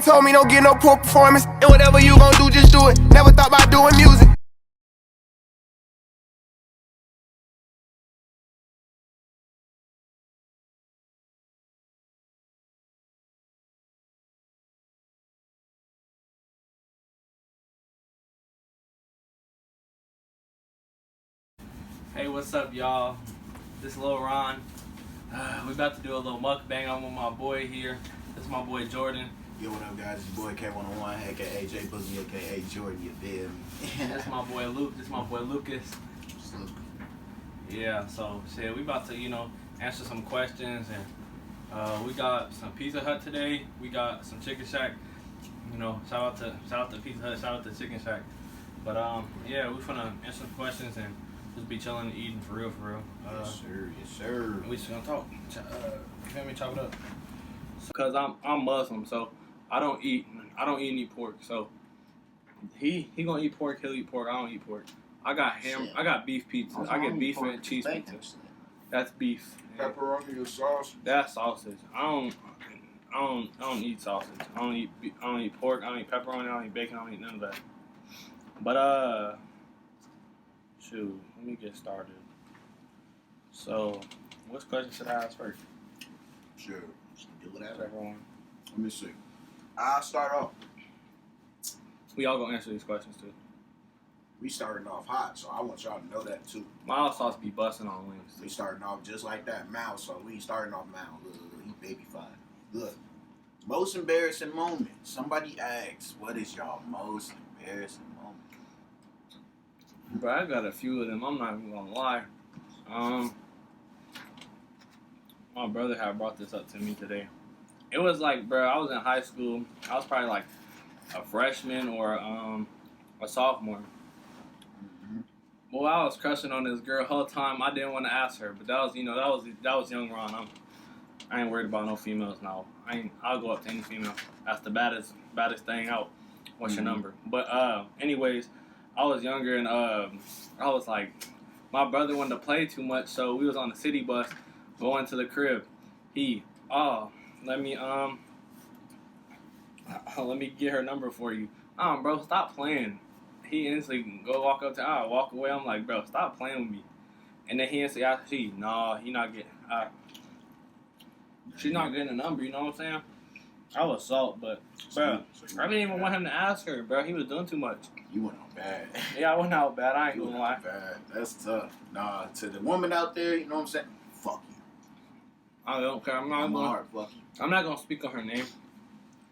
been told me don't get no poor performance. And whatever you gon' do, just do it. Never thought about doing music. Hey, what's up, y'all? This is LilRon. We about to do a little mukbang. I'm with my boy here. This is my boy Jordan. Yo, what up, guys? It's your boy K101, aka J Boogie, aka Jordan. You feel me? That's my boy Luke. This is my boy Lucas. Yeah, so shit, we about to, answer some questions, and we got some Pizza Hut today. We got some Chicken Shack. Shout out to Pizza Hut, shout out to Chicken Shack. But yeah, we finna answer some questions and just be chilling and eating for real. Yes, sir. We just gonna talk. You feel me? Chop it up. Cause I'm Muslim, so I don't eat any pork. So he gonna eat pork. He'll eat pork. I don't eat pork. I got ham. I got beef pizza. I get beef and cheese pizza. That's beef. Pepperoni or sausage? That's sausage. I don't eat sausage. I don't eat pork. I don't eat pepperoni. I don't eat bacon. I don't eat none of that. But shoot, let me get started. So, what question should I ask first? Sure. Do whatever. Everyone. Let me see. I'll start off. We all gonna answer these questions too. We starting off hot, so I want y'all to know that too. My sauce be busting on wings. We starting off just like that, Mal. So we starting off Mal. Look, he baby fine. Look, most embarrassing moment. Somebody asks, "What is y'all most embarrassing moment?" Bro, I got a few of them. I'm not even gonna lie. My brother had brought this up to me today. It was like, bro, I was in high school. I was probably like a freshman or a sophomore. Mm-hmm. Well, I was crushing on this girl the whole time. I didn't want to ask her, but that was young Ron. I ain't worried about no females now. I'll go up to any female. That's the baddest thing out. What's your number? But anyways, I was younger and I was like, my brother wanted to play too much, so we was on the city bus going to the crib. Let me get her number for you. Bro, stop playing. He instantly go walk up to walk away. I'm like, bro, stop playing with me. And then he instantly asked, he not getting she's not getting a number, you know what I'm saying? I was salt, but bro, I didn't even want him to ask her, bro. He was doing too much. You went out bad. Yeah, I went out bad. I ain't gonna lie. Bad. That's tough. Nah, to the woman out there, you know what I'm saying? Fuck you. I don't care. I'm not gonna speak on her name. You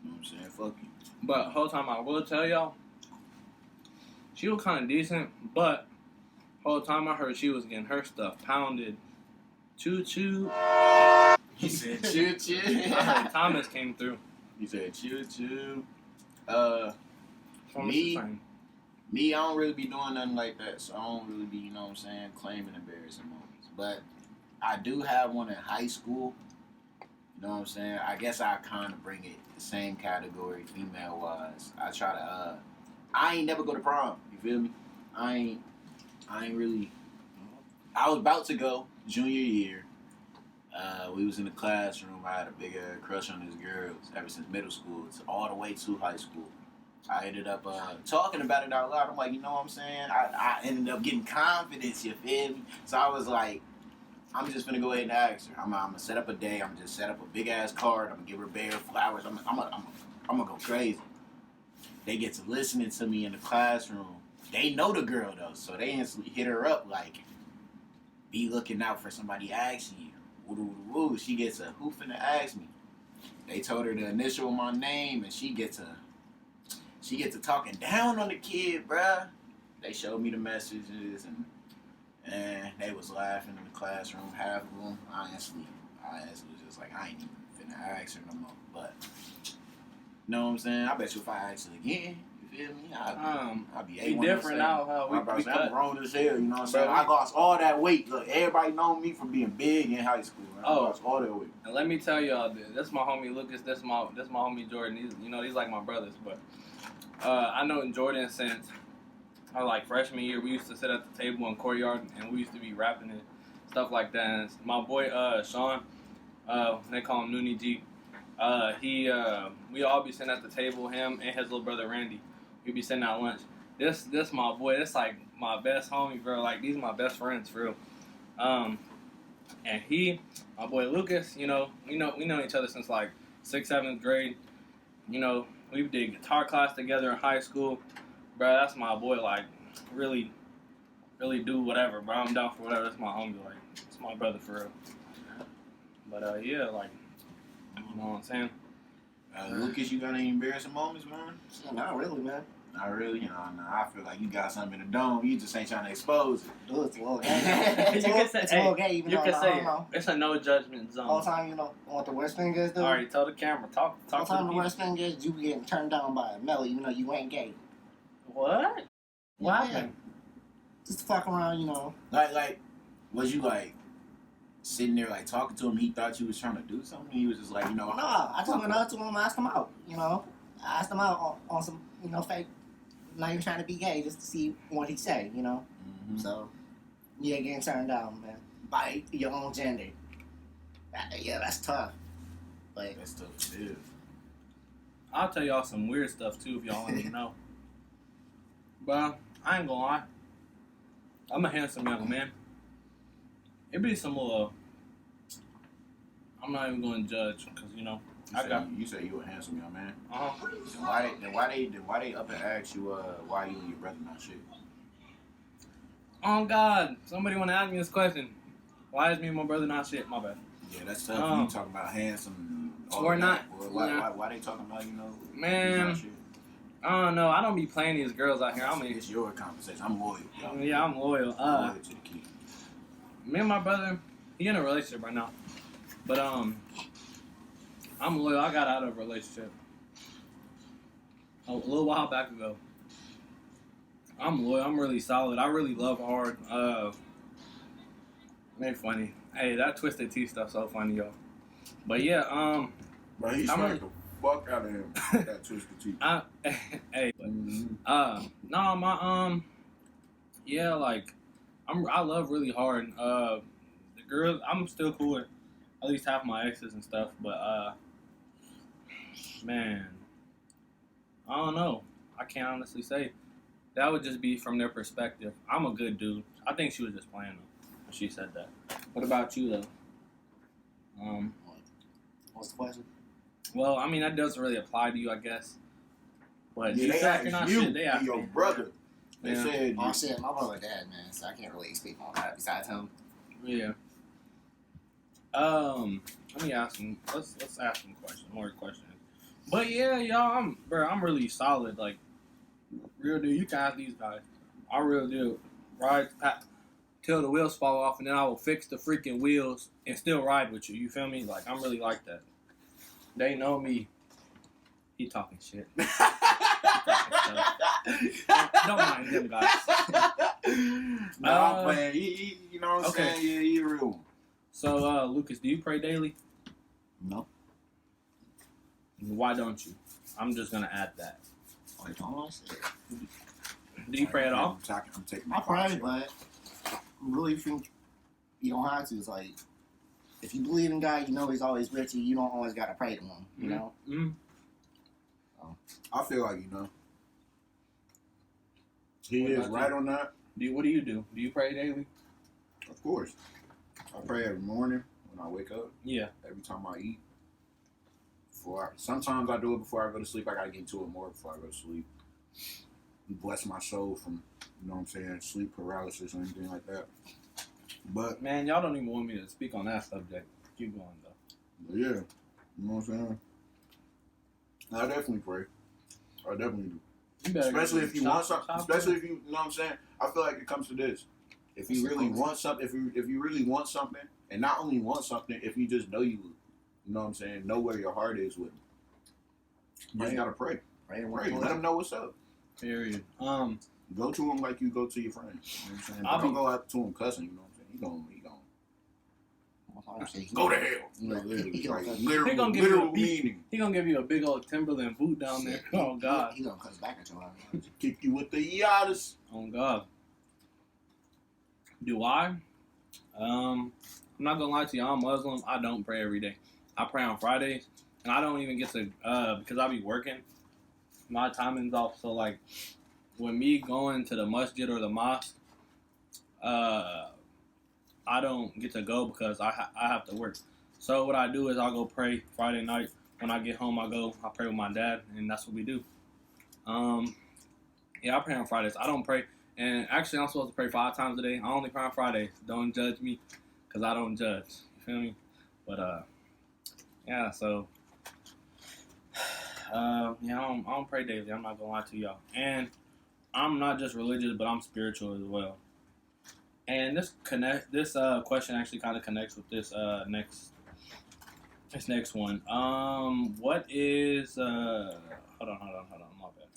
know what I'm saying? Fuck you. But the whole time I will tell y'all, she was kind of decent, but the whole time I heard she was getting her stuff pounded. Choo choo. He said choo choo. I heard Thomas came through. He said choo choo. Me, I don't really be doing nothing like that, so I don't really be, you know what I'm saying, claiming embarrassing moments. But I do have one in high school. You know what I'm saying? I guess I kind of bring it the same category, female-wise. I try to, I ain't never go to prom. You feel me? I ain't really. I was about to go junior year. We was in the classroom. I had a big crush on this girl ever since middle school. It's all the way to high school. I ended up talking about it out loud. I'm like, you know what I'm saying? I ended up getting confidence, you feel me? So I was like, I'm just gonna go ahead and ask her. I'm gonna set up a day. I'm gonna just set up a big ass card. I'm gonna give her bare flowers. I'm gonna go crazy. They get to listening to me in the classroom. They know the girl though, so they instantly hit her up like, be looking out for somebody asking you. Woo. She gets a who finna ask me. They told her the initial of my name, and she gets to talking down on the kid, bruh. They showed me the messages, and they was laughing in the classroom. Half of them, I instantly was just like, I ain't even finna ask her no more. But, you know what I'm saying? I bet you if I ask her again, you feel me? I'll be A1. Different now. I'm grown as hell, you know what I'm saying? I lost all that weight. Look, everybody know me from being big in high school. Man. I lost all that weight. And let me tell y'all, this my homie Lucas. This my homie Jordan. These like my brothers, but. I know in Jordan since like freshman year, we used to sit at the table in courtyard and we used to be rapping and stuff like that. And my boy Sean, they call him Noonie G. We all be sitting at the table, him and his little brother Randy. We be sitting at lunch. This my boy. This like my best homie, bro. Like these are my best friends, for real. And my boy Lucas, we know each other since like 6th, 7th grade. We did guitar class together in high school, bro. That's my boy. Like really, really do whatever, bro. I'm down for whatever. That's my homie. Like it's my brother for real. But yeah, like you know what I'm saying. Lucas, you got any embarrassing moments, man? Not really, man. Not really. No, I feel like you got something in the dome. You just ain't trying to expose it. Dude, it's a little gay. You can say, It's a little gay, even you though can I say don't it. know. It's a no judgment zone. All the time, what the worst thing is, dude? All right, tell the camera. Talk All the to time, the the worst thing is you getting turned down by a Melly, even though you ain't gay. What? What Yeah. happened? Just fuck around, Like, was you like sitting there like talking to him? He thought you was trying to do something. He was just like, Nah, I just went up to him, asked him out. I asked him out on some, fake. Not even trying to be gay, just to see what he say. Mm-hmm. So, yeah, getting turned down, man, by your own gender. Yeah, that's tough. But That's tough too. I'll tell y'all some weird stuff too if y'all want to know. But I ain't gonna lie. I'm a handsome young man. It be some little. I'm not even going to judge because You say you a handsome young man. Uh-huh. Why they up and ask you why you and your brother not shit? Oh God! Somebody want to ask me this question. Why is me and my brother not shit? My bad. Yeah, that's tough. When you talking about handsome. We're not. Why they talking about Man, not shit? I don't know. I don't be playing these girls out here. It's your conversation. I'm loyal. Yeah, I'm loyal. I'm loyal to the key. Me and my brother, he in a relationship right now. But I'm loyal. I got out of a relationship a little while back ago. I'm loyal. I'm really solid. I really love hard. They funny. Hey, that Twisted Tea stuff so funny, y'all. But yeah, But he's like the fuck out of him. That Twisted Tea. hey, no, my yeah, like I love really hard. The girls, I'm still cool with at least half my exes and stuff, but man, I don't know. I can't honestly say. That would just be from their perspective. I'm a good dude. I think she was just playing though when she said that. What about you though? what's the question? Well, I mean that doesn't really apply to you, I guess. But Yeah, you they said you're not asked you shit. They asked and your me. brother. They Yeah. said Oh shit, my brother dead, man, so I can't really speak on that besides him. Yeah. Let me ask him. Let's ask him more questions. But yeah, y'all, I'm really solid. Like, real deal. You can ask these guys. I really do. Ride till the wheels fall off, and then I will fix the freaking wheels and still ride with you. You feel me? Like, I'm really like that. They know me. He talking shit. Don't mind him, guys. No, I'm playing. You know what I'm saying? Yeah, he a real one. So, Lucas, do you pray daily? No. Why don't you? I'm just gonna add that. Wait, hold on, shit. Do you pray at all? I'm taking I pray, but I really think you don't have to. It's like, if you believe in God, you know He's always with you. You don't always gotta pray to Him. You know. Mm-hmm. I feel like he What is about right you? on that. What do you do? Do you pray daily? Of course, I pray every morning when I wake up. Yeah. Every time I eat. Sometimes I do it before I go to sleep. I gotta get into it more before I go to sleep. Bless my soul from, you know what I'm saying, sleep paralysis or anything like that. But Man, y'all don't even want me to speak on that subject. Keep going though. yeah, you know what I'm saying. I definitely pray. I definitely do. You better Especially get if you some want chop- something. chop- Especially if you know what I'm saying. I feel like it comes to this. If you really want something, if you really want something, and not only want something, if you just know you know what I'm saying, know where your heart is with it. You just gotta pray. Pray and Pray. Let them know what's up. Period. Go to him like you go to your friends. You know what I'm saying? I'll Don't be- go out to him cussing. You know what I'm saying? He gonna He go to hell. Like, literally, He gonna like, cuss. literal, He gonna give you a literal beat. meaning. He gonna give you a big old Timberland boot down there. Oh God. He gonna cuss back at you. Kick you with the yadas. Oh God. Do I? I'm not gonna lie to you. I'm Muslim. I don't pray every day. I pray on Fridays, and I don't even get to because I be working. My timing's off, so like when me going to the masjid or the mosque, I don't get to go because I have to work. So what I do is I'll go pray Friday night. When I get home, I pray with my dad, and that's what we do. Yeah, I pray on Fridays. I don't pray, and actually I'm supposed to pray 5 times a day. I only pray on Fridays. Don't judge me, cause I don't judge. You feel me? But yeah. So yeah, I don't pray daily. I'm not gonna lie to y'all. And I'm not just religious, but I'm spiritual as well. And this question actually kind of connects with this next one. What is hold on, my bad.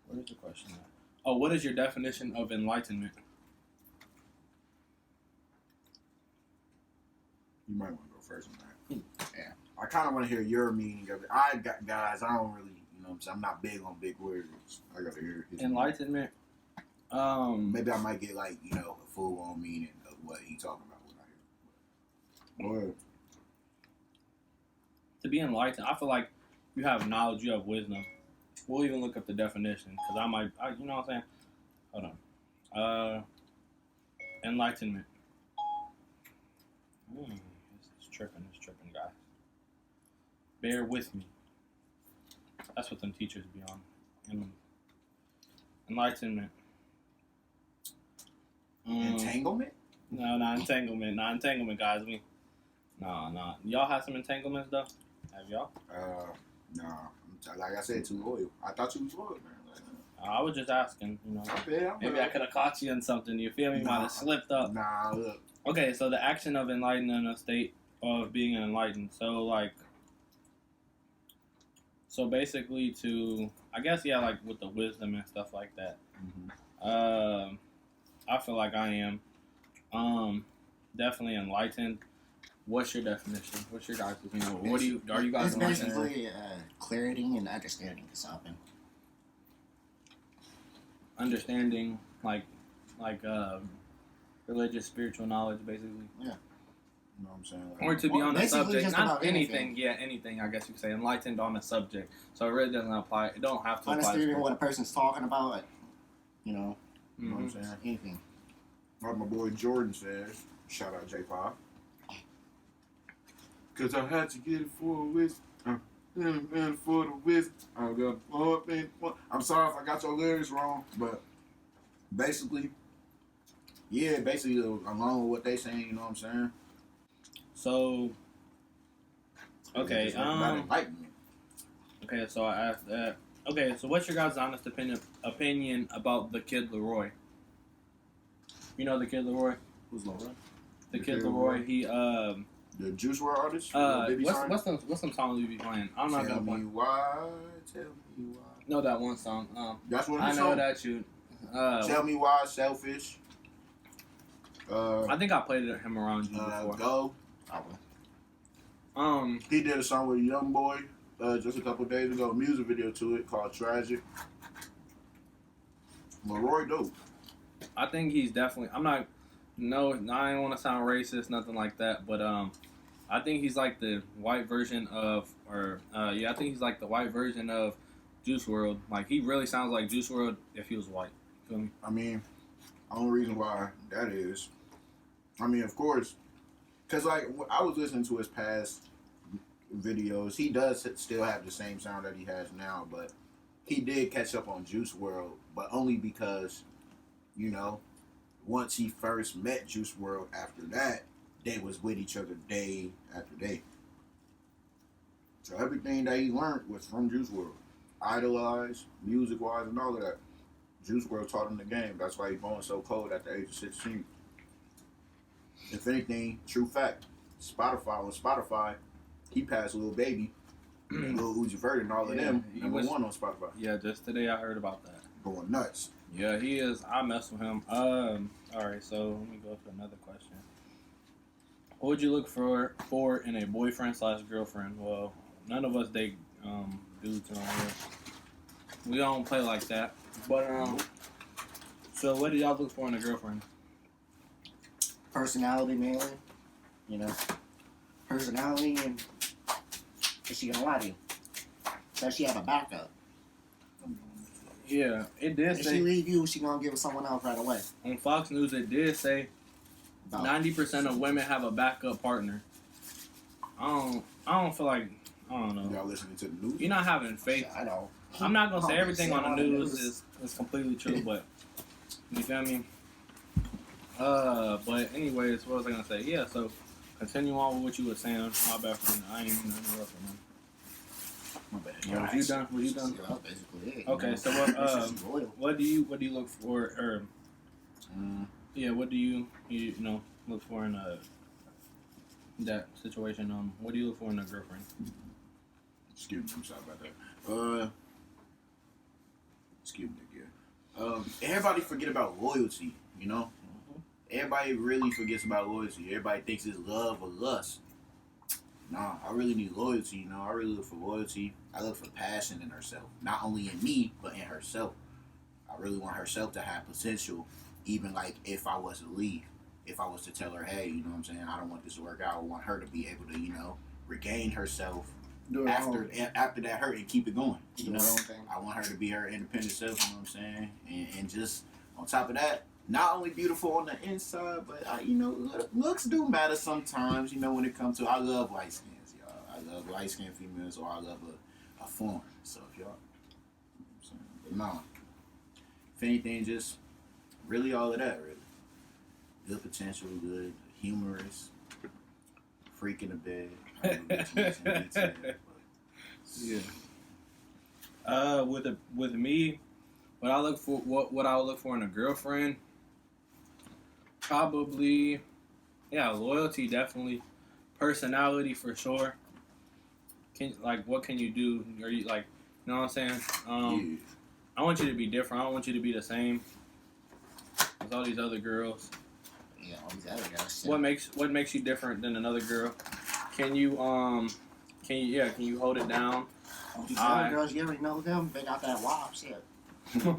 What is the question at? Oh, what is your definition of enlightenment? You might want to go first on that. Yeah. I kind of want to hear your meaning of it. I don't really, you know what I'm saying? I'm not big on big words. I got to hear his Enlightenment. Maybe I might get, like, you know, a full-on meaning of what he talking about when I hear it. Go ahead. To be enlightened, I feel like you have knowledge, you have wisdom. We'll even look up the definition, because you know what I'm saying? Hold on. Enlightenment. It's tripping, guys. Bear with me. That's what them teachers be on. Enlightenment. Entanglement? No, not entanglement. Not entanglement, guys. No. Y'all have some entanglements, though? Have y'all? Nah. Like I said, too loyal. I thought you was loyal, man. I was just asking, you know. Yeah, maybe I could have caught you in something. You feel me? Might have slipped up. Nah, look. Okay, so the action of enlightening a state of being enlightened. So basically I guess, yeah, like with the wisdom and stuff like that. Mm-hmm. I feel like I am definitely enlightened. What's your definition? What's your guys' are you guys It's enlightened? basically clarity and understanding of something. Understanding, like religious, spiritual knowledge, basically. Yeah. You know what I'm saying? Or to be on the basically subject, just not about anything. anything. Yeah, anything. I guess you could say enlightened on the subject. So it really doesn't apply. It don't have to apply. Understanding what a person's talking about, you know. You know what I'm saying? Anything. Like my boy Jordan says, shout out J5. Cause I had to get it for a wisdom. And for the wisdom. I'm sorry if I got your lyrics wrong, but basically along with what they saying, you know what I'm saying? So okay, About enlightenment. okay, so I asked that. Okay, so what's your guys' honest opinion about the kid LilRon? You know the kid LilRon? Who's LilRon? The kid LilRon, he the Juice WRLD artist? What's some songs you be playing? I'm not gonna play. Tell me why. No, that one song. That's what I I'm know saying. That you. Tell me why, selfish. I think I played him around you before. Go. He did a song with a young boy just a couple days ago, a music video to it called Tragic. LilRon dope. I think he's definitely. I don't want to sound racist, nothing like that, but I think he's like the white version of, I think he's like the white version of Juice WRLD. Like he really sounds like Juice WRLD if he was white. Feel me? I mean, the only reason why that is, of course, because like I was listening to his past videos, he does still have the same sound that he has now, but he did catch up on Juice WRLD, but only because, you know, once he first met Juice WRLD, after that, they was with each other day after day. So everything that he learned was from Juice WRLD. Idolized, music-wise, and all of that. Juice WRLD taught him the game. That's why he's going so cold at the age of 16. If anything, true fact, Spotify, he passed Lil Baby, Lil Uzi Vert, and all of them #1 on Spotify. Yeah, just today I heard about that. Going nuts. Yeah, he is. I mess with him. All right, so let me go to another question. What would you look for in a boyfriend/girlfriend? Well, none of us date dudes around here. We don't play like that. But so what do y'all look for in a girlfriend? Personality, mainly. You know, personality and Is she gonna lie to you? Does she have a backup? Yeah, it did If she say leave you, she gonna give it someone else right away. on Fox News. It did say About 90% of women have a backup partner. I don't feel like I don't know. Y'all listening to the news? You're not having faith. I know. I'm not gonna say Oh, everything say on all the the news news. is completely true, but you feel me? But anyways, what was I gonna say? Yeah, so continue on with what you were saying. My bad for I ain't even interrupting them. My bad. Yeah, was you done? Was you done? Yeah, that's basically it. Okay, so what do you look for? Or yeah, what do you look for in that situation? What do you look for in a girlfriend? Excuse me, I'm sorry about that. Excuse me again. Everybody forget about loyalty, you know? Everybody really forgets about loyalty. Everybody thinks it's love or lust. Nah, I really need loyalty, you know? I really look for loyalty. I look for passion in herself. Not only in me, but in herself. I really want herself to have potential, even like if I was to leave. If I was to tell her, hey, you know what I'm saying, I don't want this to work out. I want her to be able to, regain herself after that hurt and keep it going. You know, I want her to be her independent self, you know what I'm saying? And just on top of that, not only beautiful on the inside, but looks do matter sometimes, when it comes to I love light skins, y'all. I love light skinned females, or I love a foreign. So if y'all, but no. If anything, just really all of that, really. Good potential, good, humorous, freak in the bed. I don't know too much in detail, yeah. With me, what I look for, what I would look for in a girlfriend, probably, loyalty definitely, personality for sure. What can you do? Are you you know what I'm saying? I want you to be different. I don't want you to be the same as all these other girls. Yeah, all these other guys. What makes you different than another girl? Can you hold it down? These other girls, you already know them. They got that wop shit.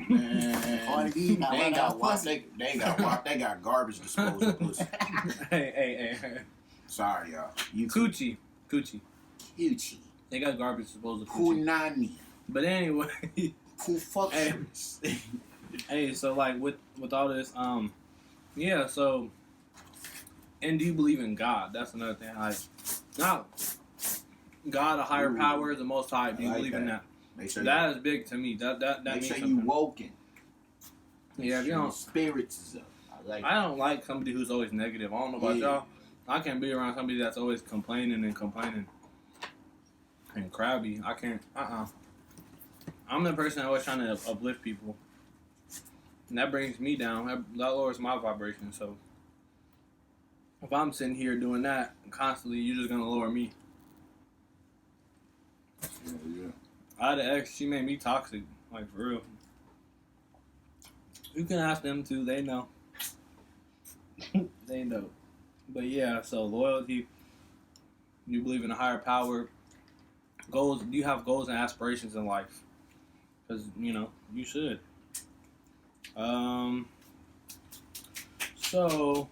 Man, Cardi B, they ain't got wop. They ain't got wop. They got garbage disposal pussy. Hey. Sorry, y'all. You Coochie. Coochie. They got garbage disposal coochie. Punani. But anyway. Who fuck? Hey, so with all this, so, and do you believe in God? That's another thing. Not God, a higher power, the Most High. Do you believe in that? Make sure that is big to me. That make means sure something. you woken. Yeah, if you don't. Spirits is up. I don't like somebody who's always negative. I don't know about y'all. I can't be around somebody that's always complaining and crabby. I can't. I'm the person that always trying to uplift people. And that brings me down. That lowers my vibration. So if I'm sitting here doing that constantly, you're just gonna lower me. Yeah. I had an ex. She made me toxic, for real. You can ask them too. They know. They know. But yeah. So loyalty. You believe in a higher power. Goals. Do you have goals and aspirations in life? Because you should. So,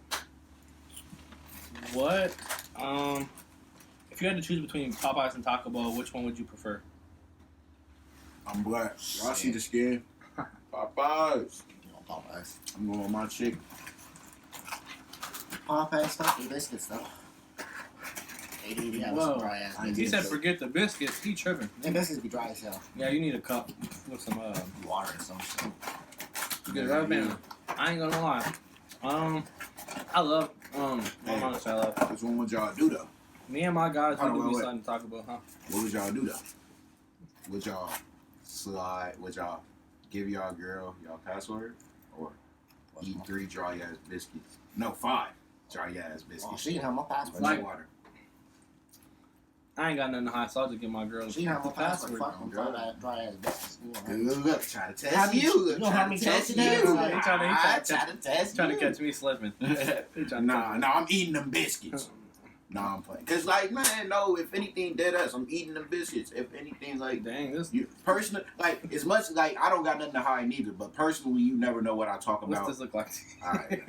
what, if you had to choose between Popeyes and Taco Bell, which one would you prefer? I'm black. Y'all see the skin? Popeyes. Popeyes. I'm going with my chick. Popeyes stuff and biscuits though. He said forget the biscuits. He tripping. And biscuits be dry as hell. Yeah, you need a cup with some water and some shit. Good right man. I ain't gonna lie. I love honestly, I love. Which one would y'all do though? Me and my guys Hold we on, do be wait. starting to talk about, huh? What would y'all do though? Would y'all slide? Would y'all give y'all girl y'all password, or eat 3 dry ass biscuits? No, 5 dry ass biscuits. Oh, she can have my password. No water. I ain't got nothing to hide, so I'll just give my girl She can have my password. password. Fuck them dry ass biscuits. Good look, try to How test many- you. you know how many tests it is? He Like, trying to test trying to you. catch me slipping. Nah, I'm eating them biscuits. Nah, I'm playing. Cause man, no. If anything, dead ass, I'm eating them biscuits. If anything, Dang, this you personally, as much I don't got nothing to hide neither. But personally, you never know what I talk about. what's this look like? All right.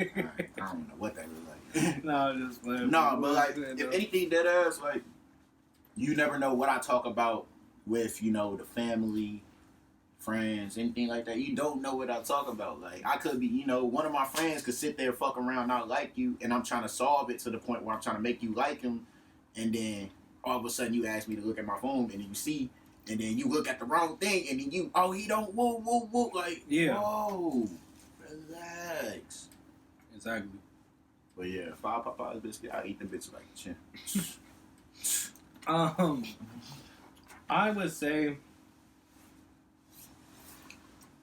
I don't know what that look like. No, I'm just playing. No, but if anything, dead ass, you never know what I talk about with, the family, friends, anything like that. You don't know what I talk about. Like, I could be, one of my friends could sit there, fuck around, not like you, and I'm trying to solve it to the point where I'm trying to make you like him, and then all of a sudden you ask me to look at my phone, and then you see, and then you look at the wrong thing, and then he don't, whoa, like, Yeah. whoa, relax. Exactly. But yeah, 5 Popeyes biscuit, I eat them bitches like a chin. I would say,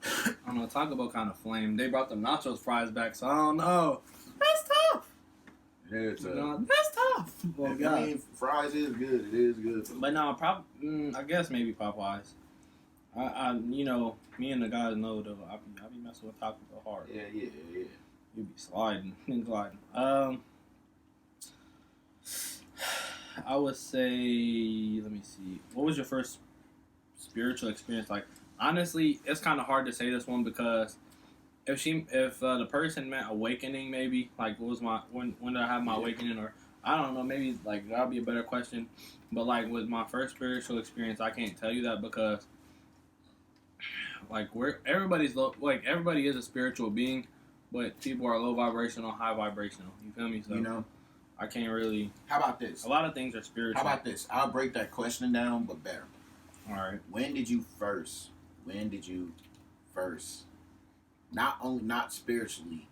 I don't know, Taco Bell kind of flamed. They brought the nachos fries back, so I don't know. That's tough. It's that's tough. Well, I mean, fries is good. It is good. But no, I guess maybe Popeyes. Me and the guys know though. I be messing with Taco Bell hard. Yeah. You be sliding and gliding. I would say, let me see. What was your first spiritual experience like? Honestly, it's kind of hard to say this one because if the person meant awakening, maybe like what was when did I have my awakening, or I don't know, maybe like that'll be a better question. But like with my first spiritual experience, I can't tell you that because like everybody is a spiritual being, but people are low vibrational, high vibrational. You feel me? So I can't really. How about this? A lot of things are spiritual. How about this? I'll break that question down, but better. All right. When did you first? Not spiritually,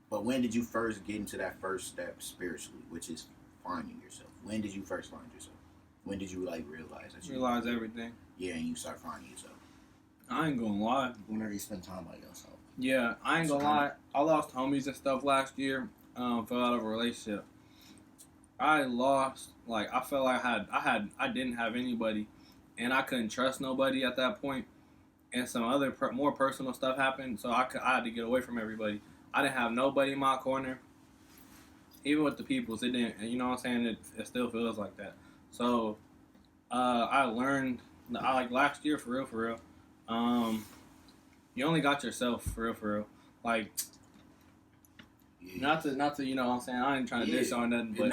but when did you first get into that first step spiritually, which is finding yourself? When did you first find yourself? When did you realize that you realize everything? Yeah, and you start finding yourself. I ain't gonna lie. Whenever you spend time by yourself. Yeah, I ain't gonna lie. I lost homies and stuff last year. Fell out of a relationship. I lost. Like I felt like I didn't have anybody, and I couldn't trust nobody at that point. And some other more personal stuff happened, so I had to get away from everybody. I didn't have nobody in my corner. Even with the peoples, it didn't. You know what I'm saying? It still feels like that. So I learned. Last year, for real. You only got yourself, for real. Like, not to, you know what I'm saying? I ain't trying to dish on nothing, but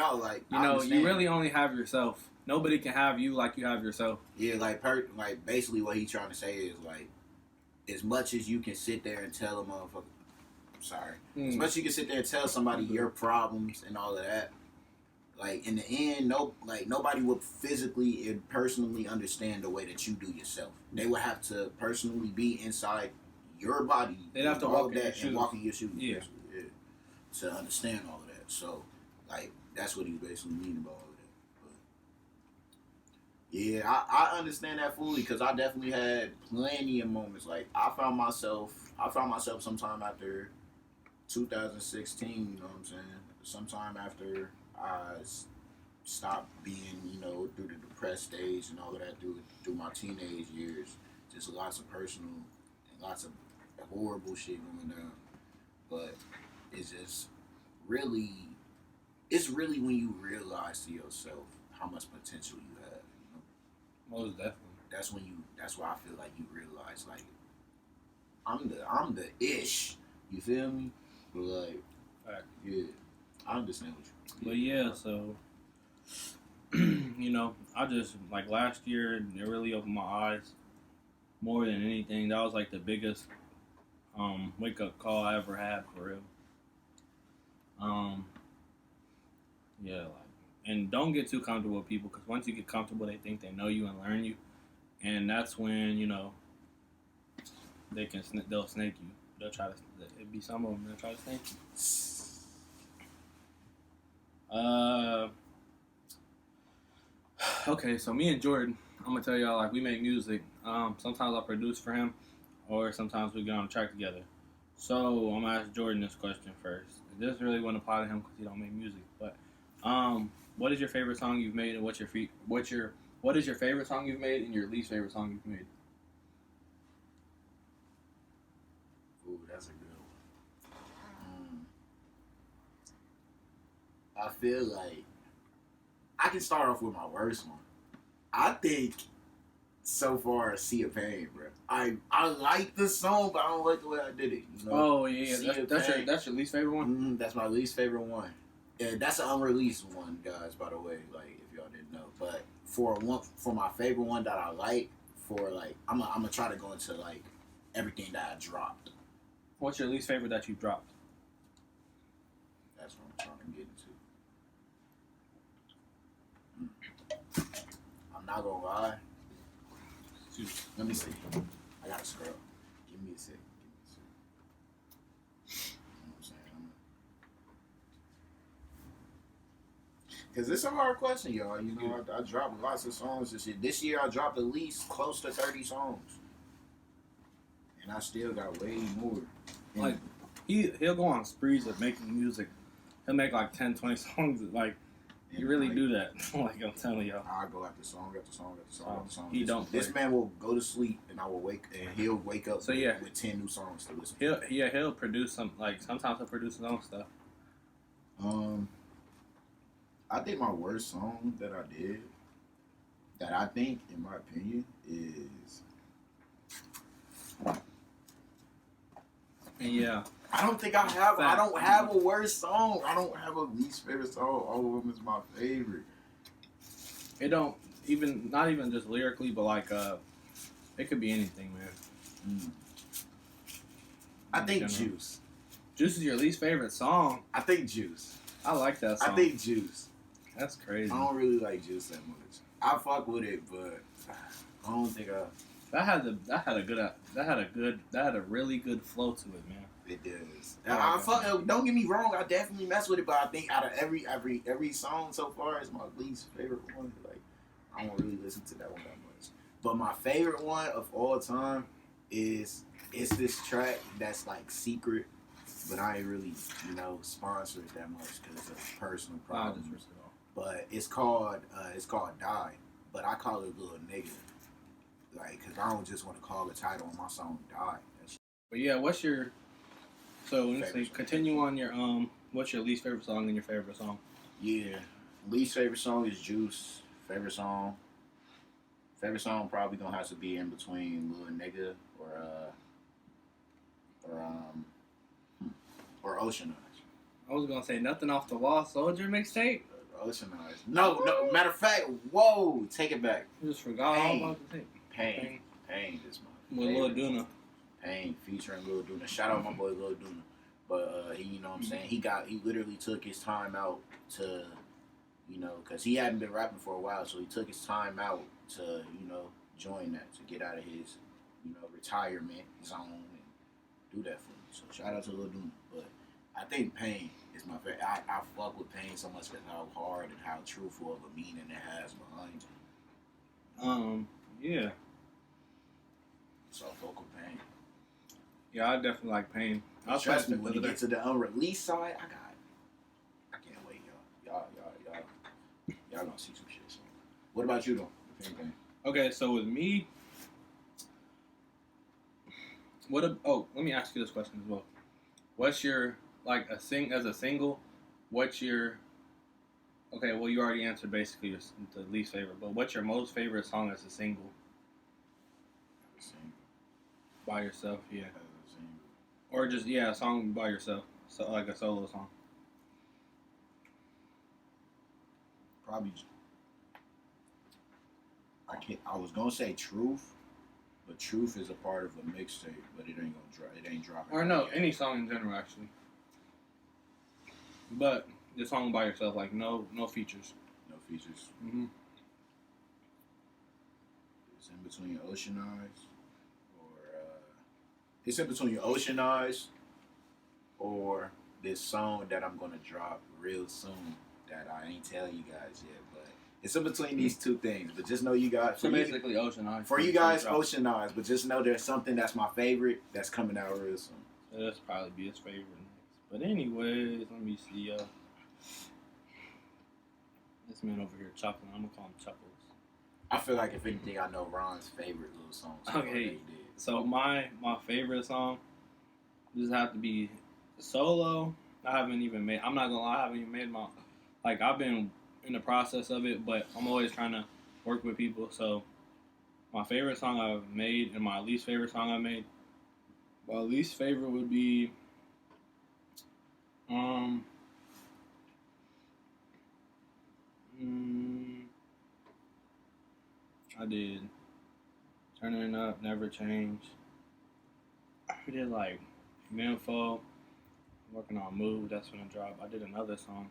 you really only have yourself. Nobody can have you like you have yourself. Yeah, basically what he's trying to say is like, as much as you can sit there and tell a motherfucker, as much as you can sit there and tell somebody your problems and all of that, like in the end, nobody would physically and personally understand the way that you do yourself. They would have to personally be inside your body. They'd have to walk in your shoes. Yeah. To understand all of that. So, that's what he's basically meaning about all of that. But, yeah, I understand that fully because I definitely had plenty of moments. Like, I found myself sometime after 2016, you know what I'm saying? Sometime after I stopped being, through the depressed stage and all of that through my teenage years. Just lots of personal and lots of horrible shit going down. But it's just really when you realize to yourself how much potential you have. Most definitely. That's why I feel like you realize like I'm the ish. You feel me? But fact. Yeah, I understand what you. But yeah, so I just last year it really opened my eyes more than anything. That was like the biggest wake up call I ever had for real. And don't get too comfortable with people because once you get comfortable, they think they know you and learn you, and that's when they'll snake you. They'll try to. It'd be some of them. They'll try to snake you. Okay, so me and Jordan, I'm gonna tell y'all we make music. Sometimes I produce for him, or sometimes we get on a track together. So I'm gonna ask Jordan this question first. This really wouldn't apply to him because he don't make music. But what is your favorite song you've made, and what is your favorite song you've made, and your least favorite song you've made? Ooh, that's a good one. I feel like I can start off with my worst one. I think so far Sea of Pain, bro. I like the song, but I don't like the way I did it. Oh yeah, that's your least favorite one. That's my least favorite one. Yeah, that's an unreleased one, guys. By the way, if y'all didn't know, but for my favorite one that I like, for like I'm gonna try to go into like everything that I dropped. What's your least favorite that you've dropped? That's what I'm trying to get into. I'm not gonna lie. Let me see. I gotta scroll. Give me a sec. You know what I'm saying? Because it's a hard question, y'all. You know, I dropped lots of songs this year. This year, I dropped at least close to 30 songs. And I still got way more. Like, he'll go on sprees of making music. He'll make like 10, 20 songs. Like, you really do that. Like, I'm telling y'all. I go after song after song after song after song. He don't. This man will go to sleep and he'll wake up with 10 new songs to listen to. He'll produce some, like, sometimes he'll produce his own stuff. I think my worst song that I did, that I think, in my opinion, is... Yeah. I don't think I don't have a worst song. I don't have a least favorite song. All of them is my favorite. It don't even, not even just lyrically, but like, it could be anything, man. I think Juice. Juice is your least favorite song? I think Juice. I like that song. I think Juice. That's crazy. I don't really like Juice that much. I fuck with it, but I don't think I... That had a really good flow to it, man. It does. Don't get me wrong, I definitely mess with it, but I think out of every song so far, it's my least favorite one. Like, I don't really listen to that one that much. But my favorite one of all time is this track that's like secret, but I ain't really, sponsor it that much because it's a personal problem. But it's called Die, but I call it Little Nigga. Like, cause I don't just want to call the title on my song Die. But yeah, continue on your what's your least favorite song and your favorite song? Yeah, least favorite song is Juice. Favorite song probably gonna have to be in between Little Nigga or Ocean Eyes. I was gonna say Nothing Off the Wall Soldier mixtape. Ocean Eyes. No. Matter of fact, whoa, take it back. I just forgot all about the tape. Pain is my with Lil Duna. Pain featuring Lil Duna. Shout out my boy Lil Duna. But he, you know what I'm saying, he literally took his time out to, because he hadn't been rapping for a while, so he took his time out to, join that, to get out of his, retirement zone and do that for me. So shout out to Lil Duna. But I think Pain is my favorite. I fuck with Pain so much because how hard and how truthful of a meaning it has behind it. Yeah. So I fuck with Pain. Yeah, I definitely like Pain. I'll trust me when you get to the unreleased side. I can't wait, y'all. Y'all gonna see some shit. So, what about you though? If anything? Okay, so with me, let me ask you this question as well. What's your as a single? What's your okay? Well, you already answered basically the least favorite, but what's your most favorite song as a single? By yourself, yeah. Or just a song by yourself, so like a solo song. Probably. I was gonna say Truth, but Truth is a part of a mixtape, but it ain't gonna drop. It ain't dropping. Or no, any song in general actually. But the song by yourself, like no features. No features. Mm-hmm. It's in between Ocean Eyes. It's in between Ocean Eyes or this song that I'm going to drop real soon that I ain't tell you guys yet. But it's in between these two things. But just know you guys... So basically Ocean Eyes. For you guys, Ocean Eyes. But just know there's something that's my favorite that's coming out real soon. So that's probably be his favorite next. But anyways, let me see. This man over here chuckling. I'm going to call him Chuckles. I feel like if anything, I know Ron's favorite little song. Okay. So my favorite song just have to be solo. I'm not gonna lie, I haven't even made I've been in the process of it, but I'm always trying to work with people. So my favorite song I've made and my least favorite song I made. My least favorite would be I did Turning Up, Never Change. We did like Info. Working on Move. That's when it dropped. I did another song.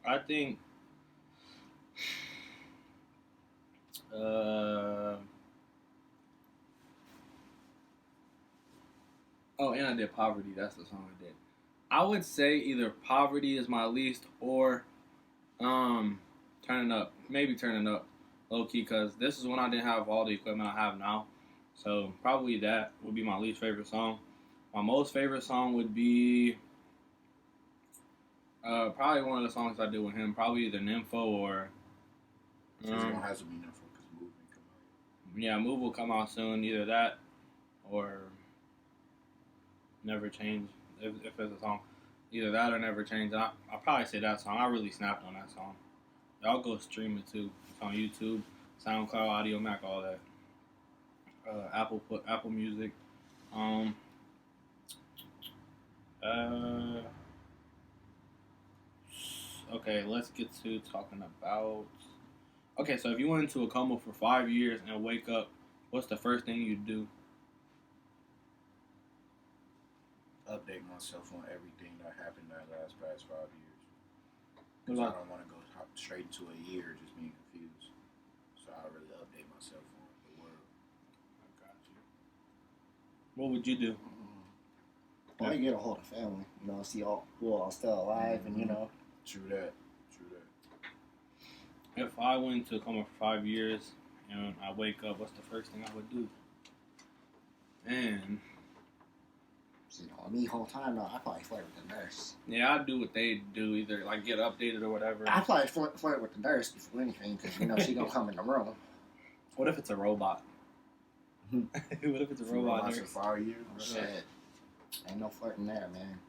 I think. Oh, and I did Poverty. That's the song I did. I would say either Poverty is my least or Turning Up. Maybe Turning Up low key because this is when I didn't have all the equipment I have now. So probably that would be my least favorite song. My most favorite song would be probably one of the songs I did with him. Probably either Nympho or So it's gonna have to be Nympho because Move ain't come out yet. yeah, Move will come out soon. Either that or Never Change. If it's a song, either that or Never Change. I'll probably say that song. I really snapped on that song. Y'all go stream it too. It's on YouTube, SoundCloud, Audio Mac, all that. Apple Music. Okay, let's get to talking about. Okay, so if you went into a coma for 5 years and wake up, what's the first thing you'd do? Update myself on everything that happened that past 5 years. What Because I about- don't want to go straight into a year just being confused. So I really update myself on the world. I got you. What would you do? Well, you get a hold of family, you know, see all who are still alive, and you know. True that. If I went into a coma for 5 years and I wake up, what's the first thing I would do? And You know, me whole time though, I probably flirt with the nurse. yeah, I'd do what they do, either like get updated or whatever. I probably flirt with the nurse before anything, because you know she gonna come in the room. What if it's a robot? Hmm. What if it's a robot For nurse? 5 years. Oh, shit, ain't no flirting there, man.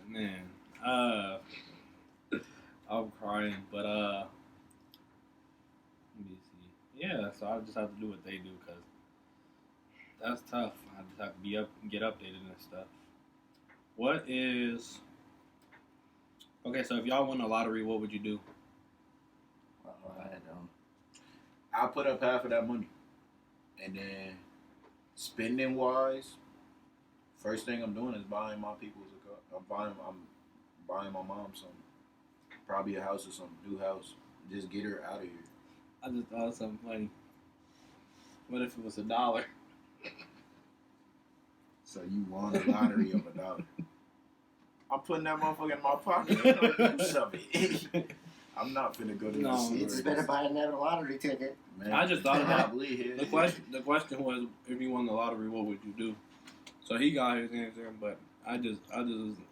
Man, I'm crying, but let me see. Yeah, so I just have to do what they do because that's tough. I just have to get updated and stuff. What is okay? So if y'all won the lottery, what would you do? I don't. I'll put up half of that money. And then spending wise, first thing I'm doing is buying my people's a car. I'm buying my mom something. Probably a house or something, new house. Just get her out of here. I just thought of something funny. What if it was $1? So you won the lottery of $1. I'm putting that motherfucker in my pocket. I'm gonna do something. I'm not finna go to No. the store. It's better buy another lottery ticket. Man, I just thought about probably here. The question was, if you won the lottery, what would you do? So he got his answer, but I just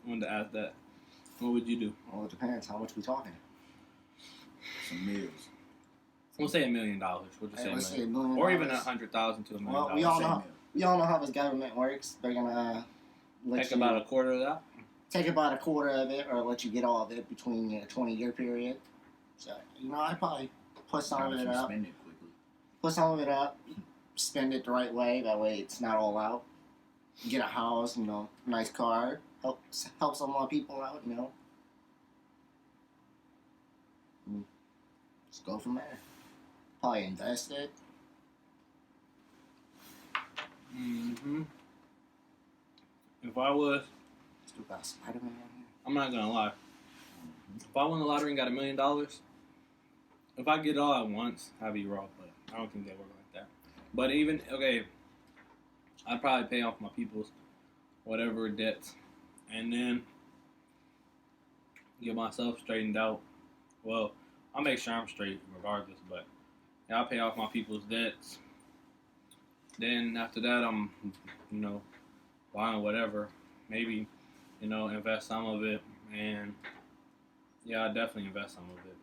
wanted to ask that. What would you do? Well, it depends how much we talking. Some meals. We'll say $1 million. We'll just say Let's $1 say million. $1 million. Or even 100,000 to $1 million. Well, we all know how this government works. They're gonna Take about a quarter of that. take about a quarter of it, or let you get all of it between a 20-year period. So you know, I probably put some of it up. Spend it quickly. Put some of it up. Spend it the right way. That way, it's not all out. Get a house, you know, nice car. Help some more people out, you know. Just go from there. Probably invest it. Mm-hmm. If I was, Still got Spider-Man on here. I'm not gonna lie. If I won the lottery and got $1 million, if I get it all at once, I'd be raw. But I don't think they work like that. But even I'd probably pay off my people's whatever debts, and then get myself straightened out. Well, I'll make sure I'm straight regardless. But yeah, I'll pay off my people's debts. Then after that, I'm, buying whatever. Maybe, invest some of it. And yeah, I definitely invest some of it.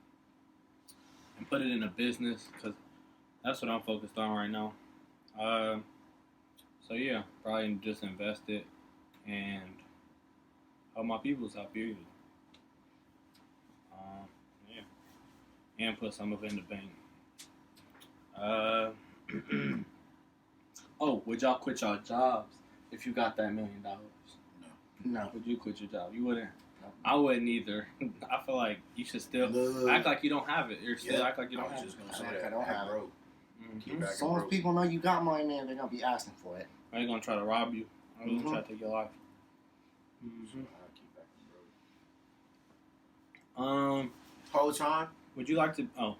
And put it in a business because that's what I'm focused on right now. So yeah, probably just invest it and help my people's out, period. Yeah. And put some of it in the bank. Oh, would y'all quit y'all jobs if you got that $1 million? No. Would you quit your job? You wouldn't? I wouldn't either. I feel like you should still act like you don't have it. You're still act like you don't have it. I was just gonna say Act like that. I don't have it. broke. Keep As acting long as broke. people know you got money, man, they're gonna be asking for it. They're gonna try to rob you. They're gonna try to take your life. So I keep acting broke. Whole time, Would you like to? What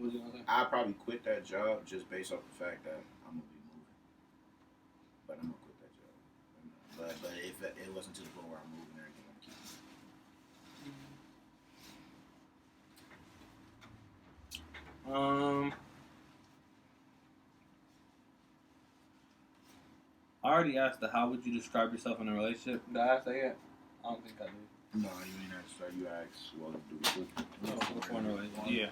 was you gonna say? I probably quit that job just based off the fact that I'm gonna be moving. But I'm gonna quit that job. But if it wasn't to the point where I'm moving, everything I'm keeping. I already asked how would you describe yourself in a relationship? Did I ask that yet? I don't think I did. No, you ain't asked. You asked, what do we do? Before in a relationship. Yeah.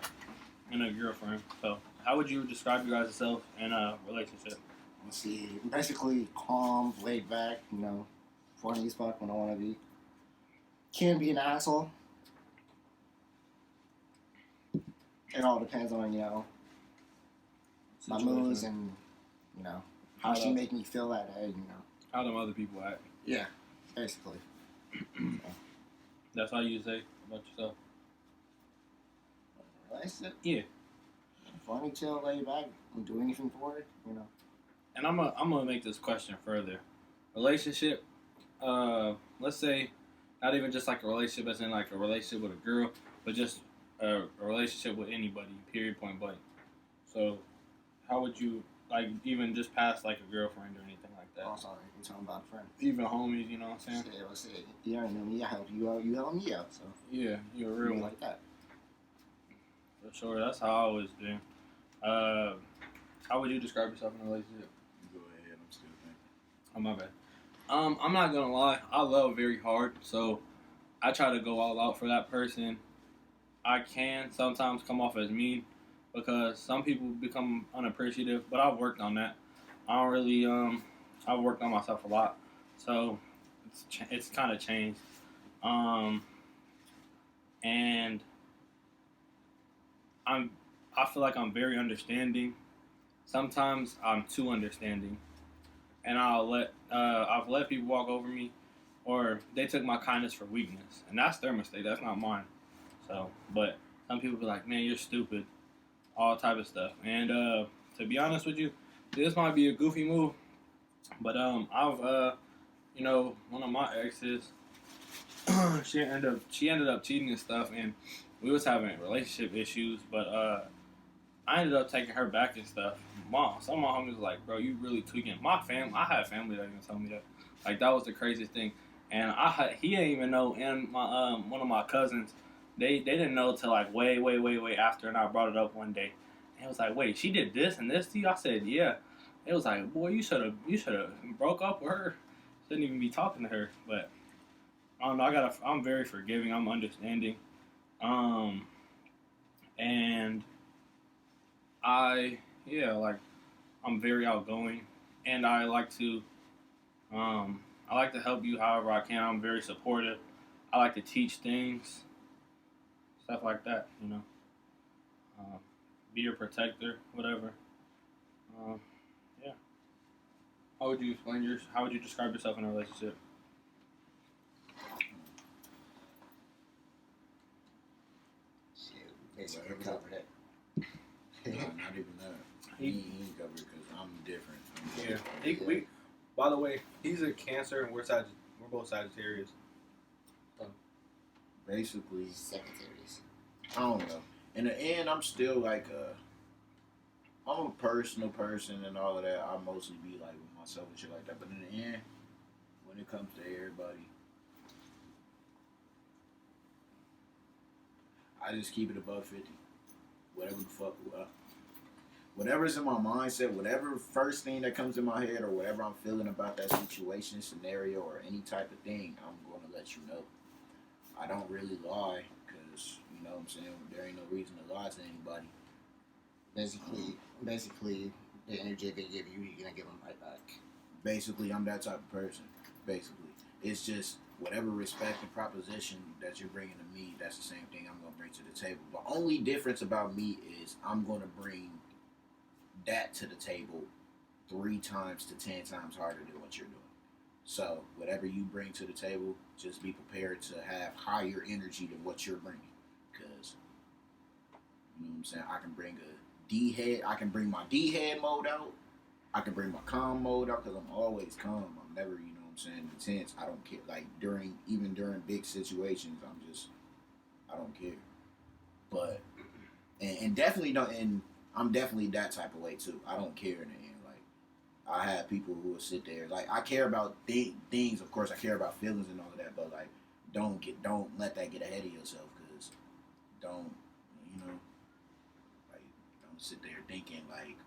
And a girlfriend. So, how would you describe your guys' self in a relationship? Let's see, basically calm, laid back, you know, funny as fuck when I want to be. Can be an asshole. It all depends on, you know, my moods and, you know, how she make me feel that day, you know. How them other people act. Yeah, basically. That's how you say about yourself? Relationship? Yeah. Funny, chill, laid back, and do anything for it, you know. And I'm gonna make this question further. Relationship, let's say, not even just like a relationship as in like a relationship with a girl, but just a relationship with anybody, period, point blank. So, how would you, like, even just past like a girlfriend or anything like that? Oh, sorry, we're talking about a friend. Even homies, you know what I'm saying? Yeah, let's say, you already know me, I help you out, you help me out, so. Yeah, you're a real one. Like that. For sure, that's how I always been. How would you describe yourself in a relationship? Go ahead, I'm still thinking. Oh, my bad. I'm not gonna lie, I love very hard, so I try to go all out for that person. I can sometimes come off as mean because some people become unappreciative, but I've worked on that. I don't really, I've worked on myself a lot, so it's kind of changed. And I feel like I'm very understanding. Sometimes I'm too understanding, and I've let people walk over me, or they took my kindness for weakness, and that's their mistake. That's not mine. So, but some people be like, "Man, you're stupid," all type of stuff. And to be honest with you, this might be a goofy move, but I've you know, one of my exes, she ended up cheating and stuff, and we was having relationship issues, but I ended up taking her back and stuff. Some of my homies was like, "Bro, you really tweaking." I had family that even told me that. Like, that was the craziest thing. And he didn't even know, and my one of my cousins, they didn't know till like way after, and I brought it up one day. And it was like, "Wait, she did this and this to you?" I said, "Yeah." It was like, "Boy, you should have broke up with her. Shouldn't even be talking to her." But I don't know. I'm very forgiving. I'm understanding. And I'm very outgoing, and I like to help you however I can. I'm very supportive. I like to teach things, stuff like that. You know, be your protector, whatever. Yeah. How would you describe yourself in a relationship? Basically covered it. No, not even that. He ain't covered because I'm different. Yeah. By the way, he's a Cancer, and we're both Sagittarius. Basically, Sagittarius. I don't know. In the end, I'm still like I'm a personal person and all of that. I mostly be like with myself and shit like that. But in the end, when it comes to everybody, I just keep it above 50. Whatever the fuck. Whatever's in my mindset, whatever first thing that comes in my head or whatever I'm feeling about that situation, scenario, or any type of thing, I'm going to let you know. I don't really lie because, you know what I'm saying, there ain't no reason to lie to anybody. Basically, the energy they give you, you're going to give them right back. Basically, I'm that type of person. Basically. It's just whatever respect and proposition that you're bringing to me, that's the same thing I'm going to bring to the table. The only difference about me is I'm going to bring that to the table 3 times to 10 times harder than what you're doing. So whatever you bring to the table, just be prepared to have higher energy than what you're bringing. Because, you know what I'm saying, I can bring a D head, I can bring my D head mode out, I can bring my calm mode out because I'm always calm. I'm never, you know what I'm saying, intense. I don't care. Like even during big situations, I don't care. But, and definitely don't, and I'm definitely that type of way too. I don't care in the end. Like, I have people who will sit there. Like, I care about things, of course, I care about feelings and all of that, but like, don't let that get ahead of yourself, because don't, you know, like, don't sit there thinking like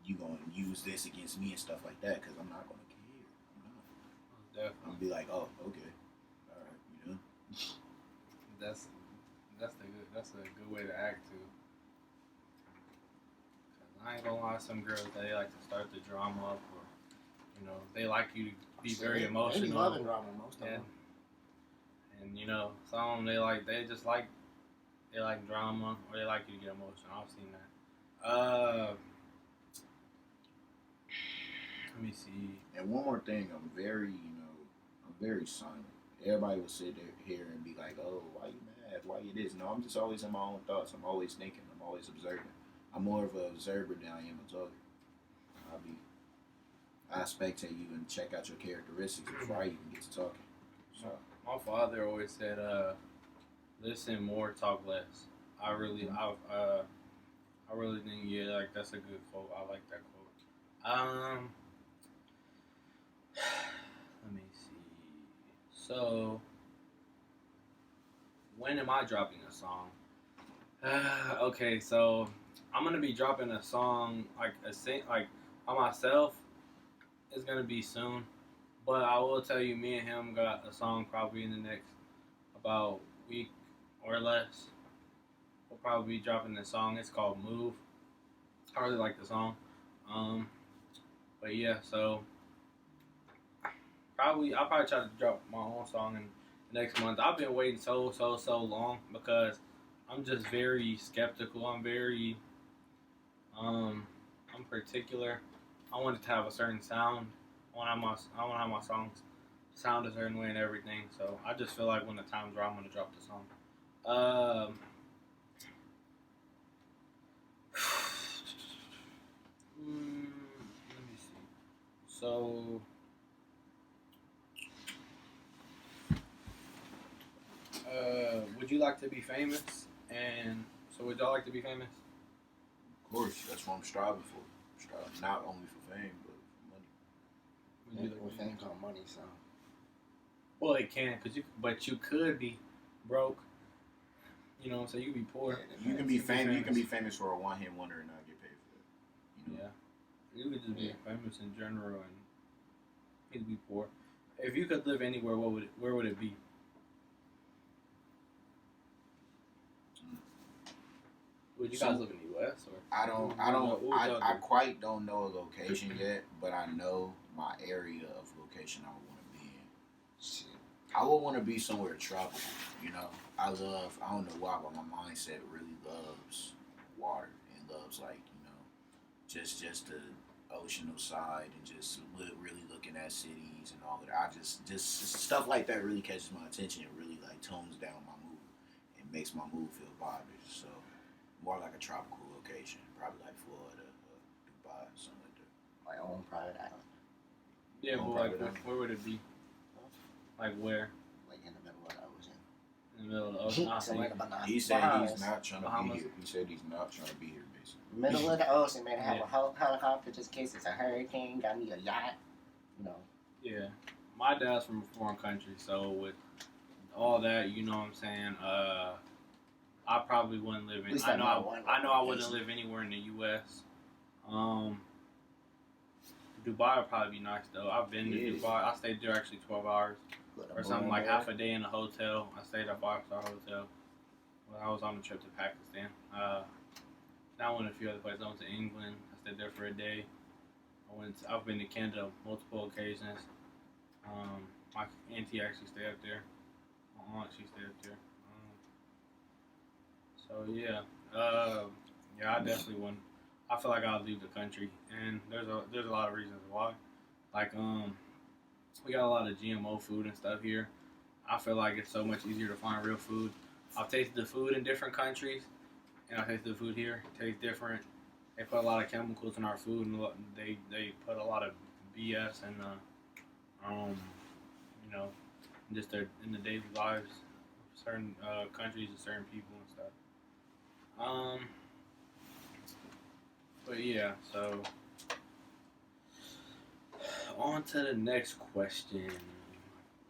you gonna use this against me and stuff like that, because I'm not gonna care. I'm not. Definitely. I'm gonna be like, oh, okay, all right, you know. That's a good way to act too. 'Cause I ain't gonna lie, some girls, they like to start the drama up, or you know, they like you to be very emotional. They be loving drama, most of them. And you know, some of them they like drama, or they like you to get emotional. I've seen that. Let me see. And one more thing, I'm very silent. Everybody will sit there here and be like, oh, why you mad? Why you this? No, I'm just always in my own thoughts. I'm always thinking. I'm always observing. I'm more of an observer than I am a talker. I spectate you and check out your characteristics before I even get to talking. So My father always said, listen more, talk less. I really think, yeah, like, that's a good quote. I like that quote. Let me see. So, when am I dropping a song? Okay, so I'm gonna be dropping a song, like by myself. It's gonna be soon, but I will tell you, me and him got a song probably in the next about week or less. We'll probably be dropping the song. It's called "Move." I really like the song. But yeah, so I'll probably try to drop my own song in the next month. I've been waiting so long because I'm just very skeptical. I'm very I'm particular. I want it to have a certain sound. I want to have my songs sound a certain way and everything. So I just feel like when the time's right, I'm gonna drop the song. Let me see. So, would you like to be famous? And so, would y'all like to be famous? of course, that's what I'm striving for. Striving not only for fame, but for money. With fame come money, so. Well, it can, but you could be broke. You know, so you could be poor. Yeah, you can be famous. You can be famous for a one-hit wonder and not get paid for it. You know? Yeah, you could just be famous in general and you could be poor. If you could live anywhere, where would it be? Would you guys live in the U.S. or? I quite don't know a location yet, but I know my area of location I would want to be in. Shit. I would want to be somewhere tropical, you know. I don't know why, but my mindset really loves water and loves, like, you know, just the oceanal side and just really looking at cities and all of that. Just stuff like that really catches my attention and really, like, tones down my mood and makes my mood feel vibrant. So more like a tropical location, probably like Florida, Dubai, something like that. My own private island. Yeah, but like, where would it be? Like where? Like in the middle of the ocean. In the middle of the ocean. So like about He said he's not trying to be here. He said he's not trying to be here, basically. Middle of the ocean, man. Have a helicopter just in case it's a hurricane. Got me a yacht. You know. Yeah. My dad's from a foreign country, so with all that, you know what I'm saying, I probably wouldn't live in. I know I wouldn't live anywhere in the U.S. Dubai would probably be nice though. I've been to Dubai. I stayed there actually 12 hours or something, like half a day in a hotel. I stayed at a 5-star hotel. Well, I was on a trip to Pakistan. I went a few other places. I went to England. I stayed there for a day. I've been to Canada multiple occasions. My auntie actually stayed up there. My aunt, she stayed up there. So yeah, I definitely wouldn't. I feel like I'll leave the country, and there's a lot of reasons why. Like we got a lot of GMO food and stuff here. I feel like it's so much easier to find real food. I've tasted the food in different countries, and I tasted the food here. It tastes different. They put a lot of chemicals in our food, and they put a lot of BS and you know, just their in the daily lives of certain countries and certain people and stuff. But yeah, so on to the next question,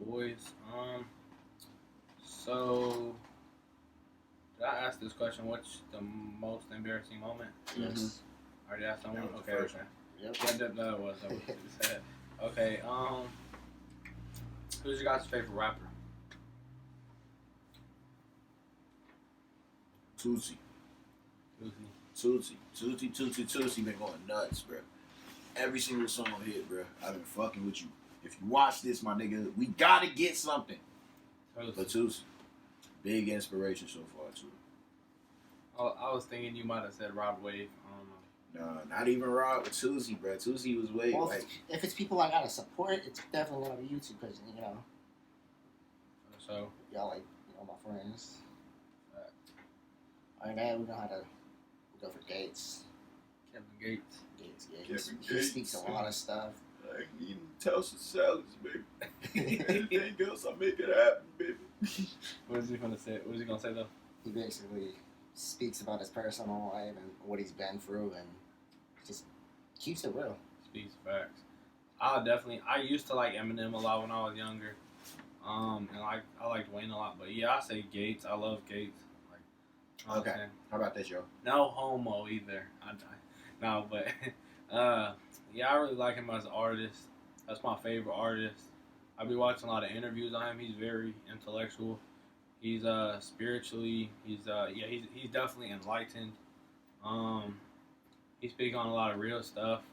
boys. So did I ask this question? What's the most embarrassing moment? Yes. I already asked someone. That was the Okay, first okay. Yep. Yeah, that was what you said. Okay. Who's your guys' favorite rapper? Tootsie been going nuts, bro. Every single song hit, bro. I've been fucking with you. If you watch this, my nigga, we gotta get something. But Tootsie, big inspiration so far too. I was thinking you might have said Rod Wave. I don't know. No, not even Rod with Tootsie, bro. Tootsie was way Well, like. if it's people I gotta support, it's definitely gonna be YouTube because So y'all like my friends. Other than that, we know how to go for Gates. Kevin Gates. Kevin He Gates. speaks a lot of stuff. Like eating toasted salads, baby. Anything else, I make it happen, baby. What is he gonna say? What is he gonna say though? He basically speaks about his personal life and what he's been through, and just keeps it real. Speaks facts. I used to like Eminem a lot when I was younger. And I liked Wayne a lot, but yeah, I say Gates. I love Gates. Like, you know what I'm Okay. saying? How about this, yo? No homo either. No, but yeah, I really like him as an artist. That's my favorite artist. I've been watching a lot of interviews on him. He's very intellectual. He's spiritually. He's definitely enlightened. He speaks on a lot of real stuff.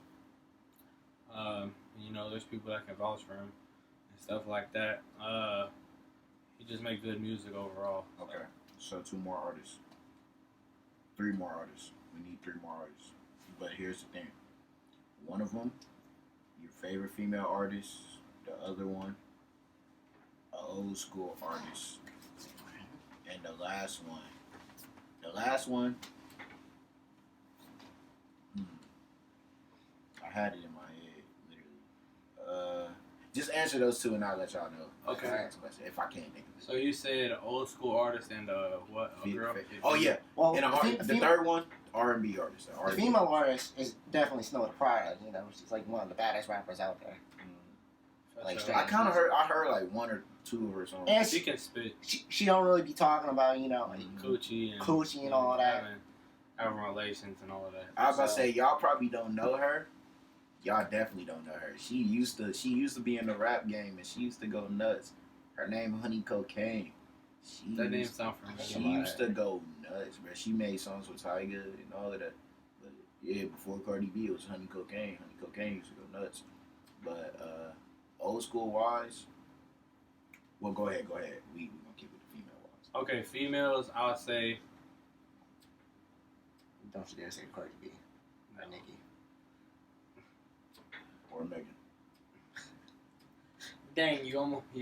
There's people that can vouch for him and stuff like that. He just make good music overall. Okay. So 2 more artists. 3 more artists. We need 3 more artists. But here's the thing. One of them, your favorite female artist. The other one, an old school artist. And the last one, I had it in my head, literally. Just answer those 2 and I'll let y'all know. Okay. Next question, if I can't think of it. So you said old school artist and what? A girl? Oh yeah. Well, And the third one, R&B artist. The female artist is definitely Snow the Pride. She's like one of the baddest rappers out there. Like, So, I kind of heard. I heard like 1 or 2 of her songs. And she can spit. She don't really be talking about Coochie and all that. Having relations and all of that. I was about to say y'all probably don't know her. Y'all definitely don't know her. She used to be in the rap game and she used to go nuts. Her name Honey Cocaine. That name sounds She familiar. used to go nuts, bro. She made songs with Tyga and all of that. But yeah, before Cardi B, it was Honey Cocaine. Honey Cocaine used to go nuts. But old school wise, well, go ahead. We gonna keep it the female wise. Okay, females, I would say. Don't you dare say Cardi B or Nicki. Or Megan. Dang, you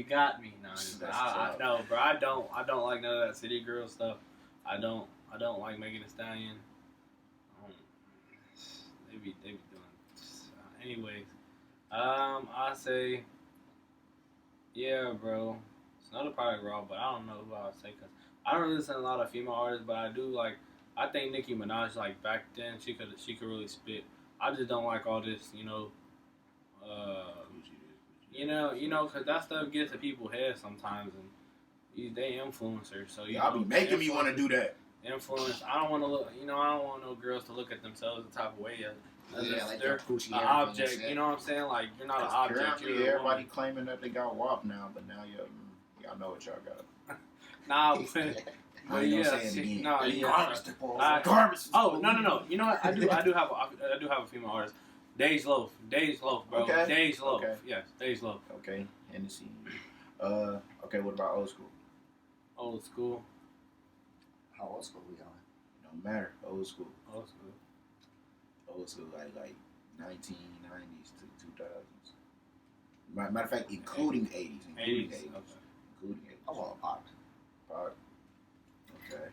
got me. No, no, bro. I don't like none of that city girl stuff. I don't like Megan Thee Stallion. They be doing. Anyways, I say, yeah, bro. It's another product raw, but I don't know who I would say because I don't really listen to a lot of female artists, but I do like. I think Nicki Minaj, like back then, she could really spit. I just don't like all this, because that stuff gets to people's heads sometimes, and they influencers. So y'all be making me want to do that. Influence. I don't want to look. I don't want no girls to look at themselves the type of way. Like they're coochie, an object. You know what I'm saying? Like you're not an object. Apparently, You're everybody claiming that they got WAP now, but now y'all know what y'all got. Nah, I ain't gonna say it again. No, Garbage. Oh no! You know what? I do have a female artist. Days Loaf, bro. Okay. Days Loaf. Okay. Yes, Days Loaf. Okay, Hennessy. Okay, what about old school? Old school. How old school we on? Don't matter. Old school. Old school. Old school, like 1990s to 2000s. Matter of fact, including 80s. Including 80s. 80s. Okay. Including 80s. I want Pac. Pac. Okay.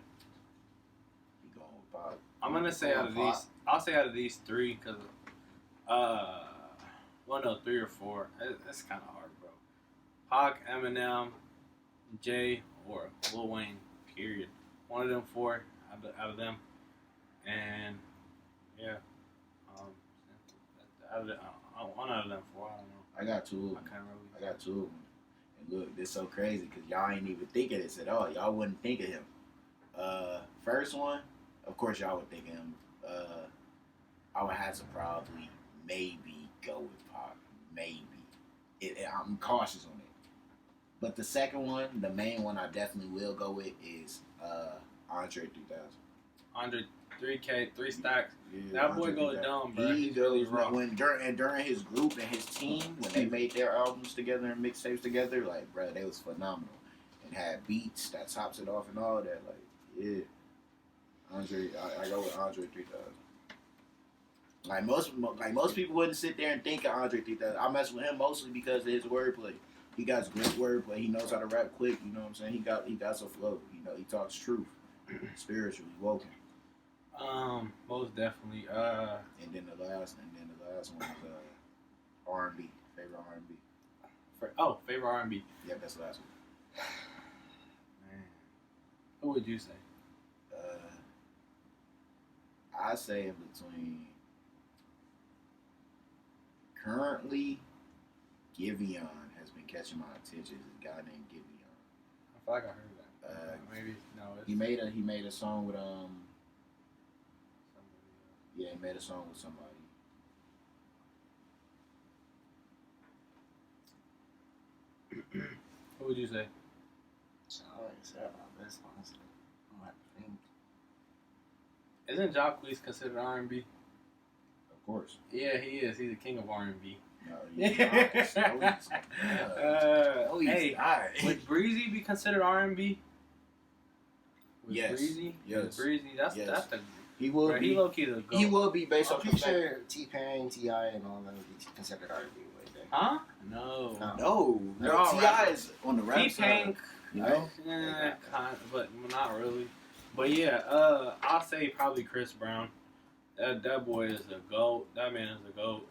You going with Pac? I'm gonna say out of these, I'll say out of these three, because, well, no, 3 or 4. It's kind of hard, bro. Pac, Eminem, Jay, or Lil Wayne. Period. One of them 4 out of them, and yeah, one out of them 4. I don't know. I got 2 of I them. can't really. I got 2 of them. And look, this so crazy because y'all ain't even think of this at all. Y'all wouldn't think of him. First one, of course y'all would think of him. I would have to probably maybe go with Pac. Maybe. I'm cautious on it. But the second one, the main one I definitely will go with is Andre 3000. Andre 3K, 3 stacks. Yeah, That boy Andre go 3000. dumb, bro. He He's really goes raw. during his group and his team when they made their albums together and mixtapes together, like bro, they was phenomenal and had beats that tops it off and all that. Like yeah, Andre, I go with Andre 3000. Like most people wouldn't sit there and think of Andre 3000. I mess with him mostly because of his wordplay. He got great wordplay. He knows how to rap quick. You know what I'm saying? He got some flow. You know, he talks truth, spiritually woken. Most definitely. And then the last one is R&B. Favorite R&B. Favorite R&B. Yeah, that's the last one. Man, who would you say? I say in between currently Giveon has been catching my attention. This guy named Giveon. I feel like I heard that. Maybe no. It's He made a song with yeah, he made a song with somebody. Who would you say? So I like to say about this, honestly. I'm gonna have to think. Isn't Jacquees considered R&B? Of course. Yeah, he is. He's the king of R&B. No, he's not. Hey, would Breezy be considered R&B? Yes. Breezy? Yes. Breezy. That's the. He will Bro, be. he low key the GOAT. He will be based I'm off the pretty fact. sure T-Pain, T.I. and all them would be considered R&B right there. Huh? No. No, all T.I. rappers. is on the rap T-Pain, side. You know? kind of, but not really. But yeah, I'll say probably Chris Brown. That boy is a GOAT. That man is a GOAT.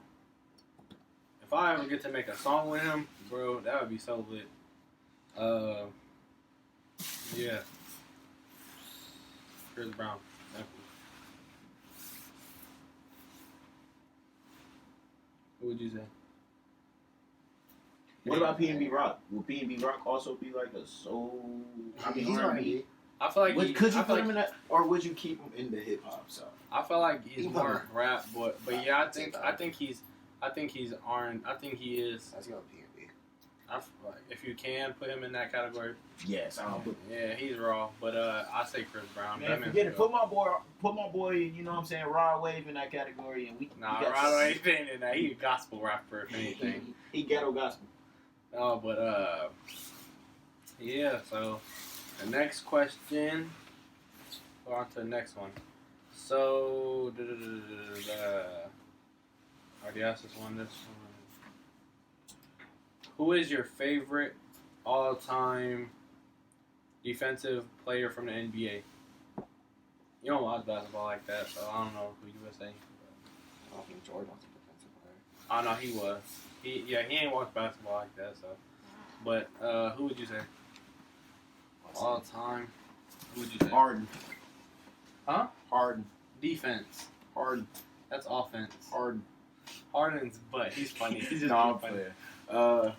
If I ever get to make a song with him, bro, that would be so lit. Yeah. Chris Brown. Definitely. Who would you say? What about P&B Rock? Will P&B Rock also be like a soul? I mean, He's R&B. R&B. I feel like Could you I feel put him like, in that, or would you keep him in the hip hop side? I feel like he's He more put rap, but yeah, I think he is. Let's go P&B. I feel like if you can put him in that category, Yes, I'll put. yeah, he's raw. But I say Chris Brown. Man, That man's forget it. good. Put my boy. You know what I'm saying? Rod Wave in that category, and we. Nah, we got Rod ain't in that. He a gospel rapper, if anything. He ghetto gospel. Oh, but yeah. So the next question. Go on to the next one. So, already asked this one. Who is your favorite all-time defensive player from the NBA? You don't watch basketball like that, so I don't know who you would say. I don't think Jordan was a defensive player. Oh no, he was. He ain't watched basketball like that, so. But who would you say? All time. Who would you say? Harden. Huh? Harden. Defense. Harden. That's offense. Harden. Harden's butt. He's funny. He's just No, I'm funny. playing.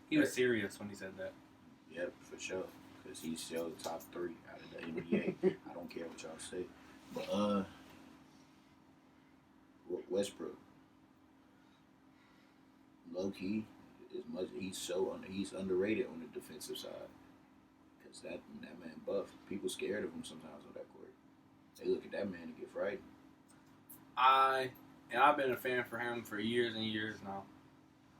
He was serious when he said that. Yep, for sure. Because he's still top 3 out of the NBA. I don't care what y'all say. But Westbrook. Low key, as much he's underrated on the defensive side. Because that man buff. People scared of him sometimes on that court. They look at that man and get frightened. I've been a fan for him for years and years now.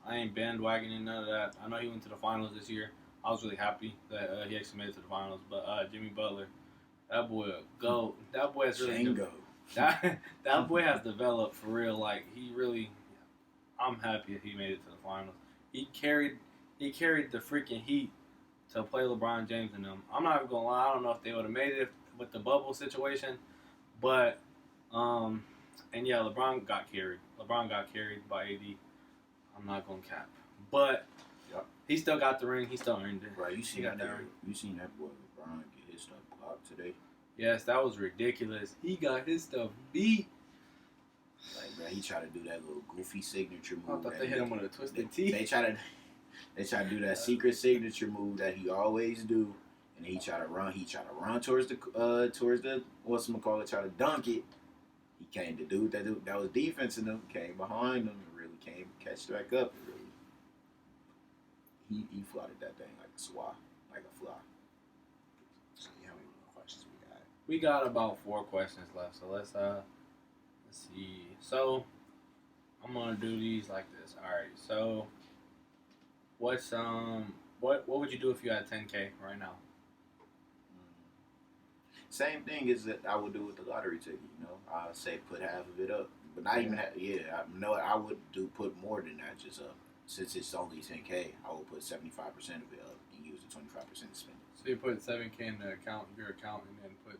I ain't bandwagoning none of that. I know he went to the finals this year. I was really happy that he actually made it to the finals. But Jimmy Butler, that boy a GOAT. That boy has really Django. that boy has developed for real. Like he really, I'm happy he made it to the finals. He carried the freaking Heat to play LeBron James and them. I'm not even gonna lie. I don't know if they would have made it with the bubble situation, but and yeah, LeBron got carried. LeBron got carried by AD. I'm not gonna cap, but Yep. he still got the ring. He still earned it. Right, you seen got that? that ring. You seen that boy LeBron get his stuff blocked today? Yes, that was ridiculous. He got his stuff beat. Like, bro, he tried to do that little goofy signature I move. thought that they hit he- him with a twisted they, T. they try to do that secret signature move that he always do, and he try to run. He try to run towards the whatchamacallit, try to dunk it. He came to do that was defense in him. Came behind him and really came catch back up. And really, he flouted that thing like a swat, like a fly. So, yeah, how many more questions we got? We got about 4 questions left, so let's see. So I'm gonna do these like this. All right. So what's what would you do if you had 10K right now? Same thing as that I would do with the lottery ticket. You know, I say put half of it up, but not even half. Yeah, I would put more than that just up. Since it's only 10K, I would put 75% of it up and use the 25% to spend it. So you put 7K in the account, your account, and then put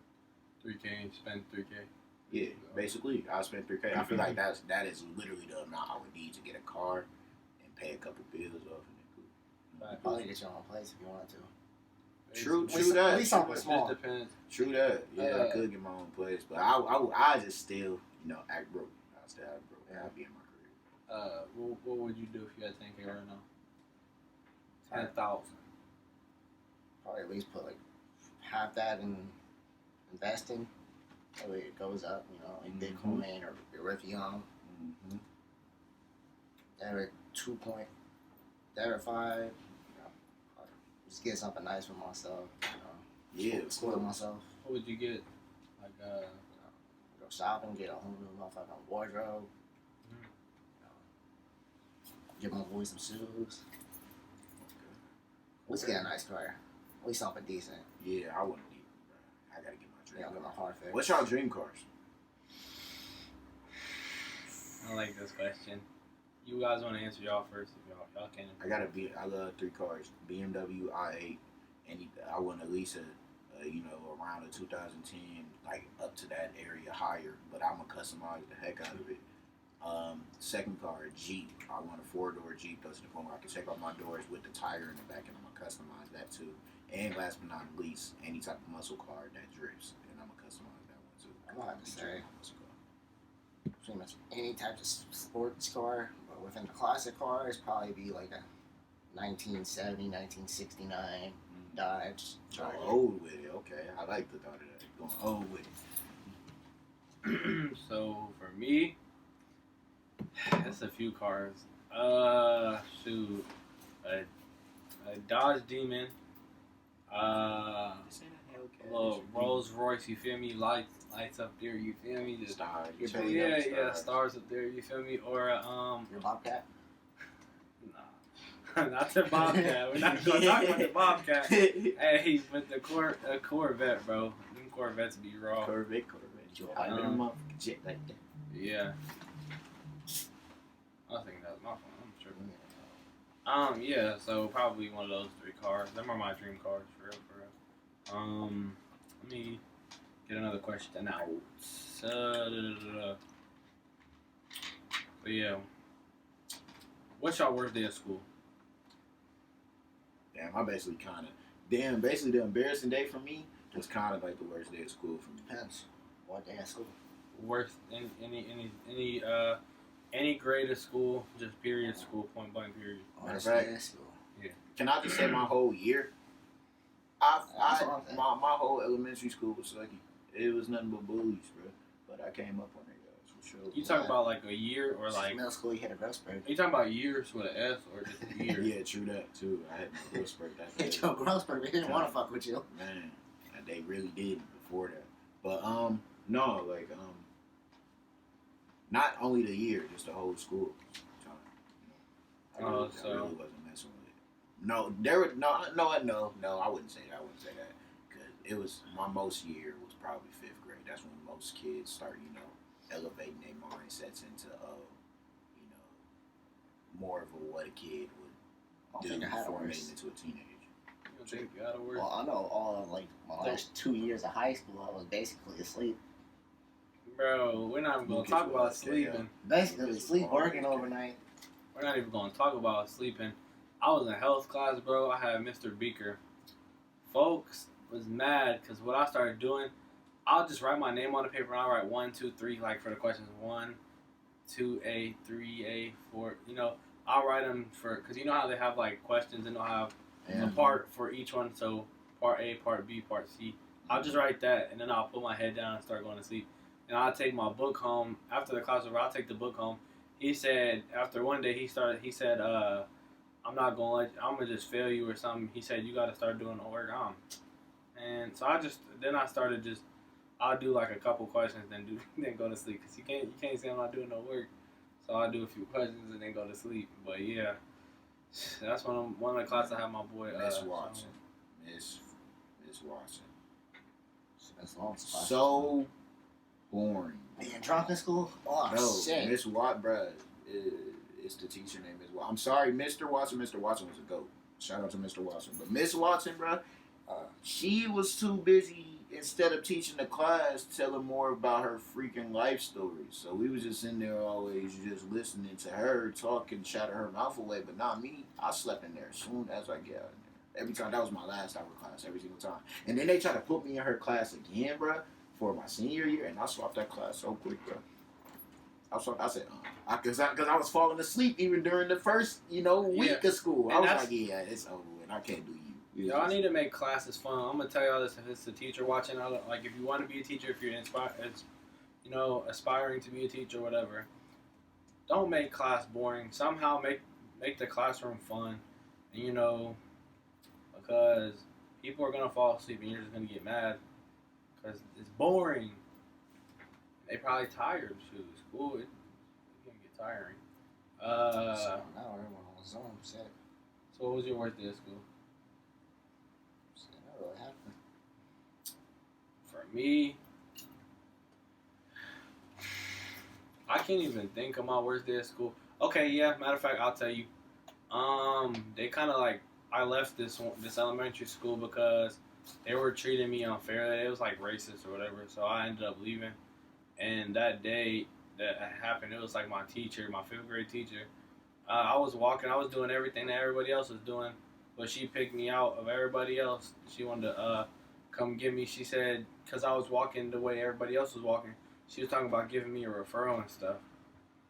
3K and spend 3K. Yeah, basically, I spent 3K. I feel like that is literally the amount I would need to get a car and pay a couple bills off and then cool. Right. Probably get your own place if you wanted to. True Basically. that. At least something It small. just depends. True that. Yeah, I could get my own place, but I just still, act broke. I still act broke. Yeah. I'd be in my career. What would you do if you had 10K right now? 10,000. Probably at least put like half that in investing. That way it goes up, like Bitcoin or Ethereum. Mm-hmm. They're at 5. Just get something nice for myself. Yeah, Spoil myself. What would you get? Like Go shopping, get a whole new motherfucking wardrobe. Give my boy some shoes. Let's get a nice car. At least something decent. Yeah, I wouldn't need it, bro. I gotta get my dream Yeah, I'm car. gonna hard fix. What's y'all dream cars? I like this question. You guys want to answer y'all first? If y'all can. I love 3 cars: BMW i8, and I want at least around a 2010, like up to that area higher. But I'm gonna customize the heck out of it. Second car, a Jeep. I want a 4-door Jeep. That's the point where I can take off my doors with the tire in the back, and I'm gonna customize that too. And last but not least, any type of muscle car that drifts, and I'm gonna customize that one too. I'm gonna have to say Muscle car. pretty much any type of sports car, but within the classic cars, probably be like a 1970, 1969 Dodge Charger. Go old with it. Okay, I like the thought of that. Going old with it. So for me, it's a few cars. Shoot, a Dodge Demon. A little Rolls Royce. You feel me? Lights up there. You feel me? Just Stars. stars up there. You feel me? Or Your Bobcat? nah, not the Bobcat. We're not gonna talk about the Bobcat. Hey, but the Corvette, bro. Them Corvettes be raw. Corvette. You a motherfucking jet like that. Yeah. I think that was my phone. I'm sure. Yeah. So probably one of those 3 cars. Them are my dream cars, for real. Let me get another question out. So yeah. What's y'all worst day of school? Damn, basically the embarrassing day for me was kind of like the worst day of school for me. Depends. What day at school? Worst any grade of school, just period school, point blank period. Worst Matter of day fact, at school. Can I just say my whole year? My whole elementary school was sucky. It was nothing but bullies, bro. But I came up on it, guys, for sure. You talking about like a year or like? Middle school, you hit a growth spurt. Are you talking about years with an S or just a year? Yeah, true that too. I had my growth spurt that Hit day. your growth spurt. We didn't want to fuck with you. Man, they really did before that. But no, like not only the year, just the whole school. I really wasn't messing with it. No, I wouldn't say that. Because it was my most year was probably 5th grade. That's when most kids start, elevating their mindsets into, more of what a kid I would do think I had it before worse. making it to a teenager. You don't think you gotta work? Well, I know all of like my last 2 years of high school, I was basically asleep. Bro, we're not even gonna Lucas talk about was, yeah. sleeping. Basically Lucas asleep, was working hard. overnight. We're not even gonna talk about sleeping. I was in health class, bro. I had Mr. Beaker. Folks was mad because what I started doing, I'll just write my name on the paper and I'll write 1, 2, 3, like for the questions 1, 2A, 3A, 4. You know, I'll write them for, because you know how they have like questions and they'll have a part for each one. So part A, part B, part C. I'll just write that and then I'll put my head down and start going to sleep. And I'll take my book home. After the class was over, I'll take the book home. He said, after one day, he said, I'm gonna just fail you or something. He said, you gotta start doing the work. And so I started I'll do like a couple questions, then go to sleep. Cause you can't say I'm not doing no work. So I'll do a few questions and then go to sleep. But yeah, that's one of the classes I have my boy. Miss Watson. Miss Watson. That's long. So boring. Being drunk in school? Oh, No, shit. Miss Watt, bruh, it's the teacher named Miss Watson. I'm sorry, Mr. Watson. Mr. Watson was a goat. Shout out to Mr. Watson. But Miss Watson, bruh, she was too busy, instead of teaching the class, telling more about her freaking life story. So we was just in there always just listening to her talk and shatter her mouth away. But not me. I slept in there as soon as I get out of there. Every time. That was my last hour of class, every single time. And then they tried to put me in her class again, bruh, for my senior year, and I swapped that class so quick, bruh. I said, because I was falling asleep even during the first, week of school. I was like, yeah, it's over with. I can't do you. Y'all need to make classes fun. I'm gonna tell y'all this if it's a teacher watching. Like if you want to be a teacher, if you're aspiring to be a teacher or whatever, don't make class boring. Somehow make the classroom fun, and because people are gonna fall asleep and you're just gonna get mad because it's boring. They probably tired too. School it can get tiring. So now everyone on Zoom said, So what was your worst day of school? that really happened. For me, I can't even think of my worst day of school. Okay, yeah, matter of fact, I'll tell you. They kind of like, I left this elementary school because they were treating me unfairly. It was like racist or whatever, so I ended up leaving. And that day that happened, it was like my teacher, my 5th grade teacher. I was walking, I was doing everything that everybody else was doing, but she picked me out of everybody else. She wanted to come get me. She said, because I was walking the way everybody else was walking, she was talking about giving me a referral and stuff.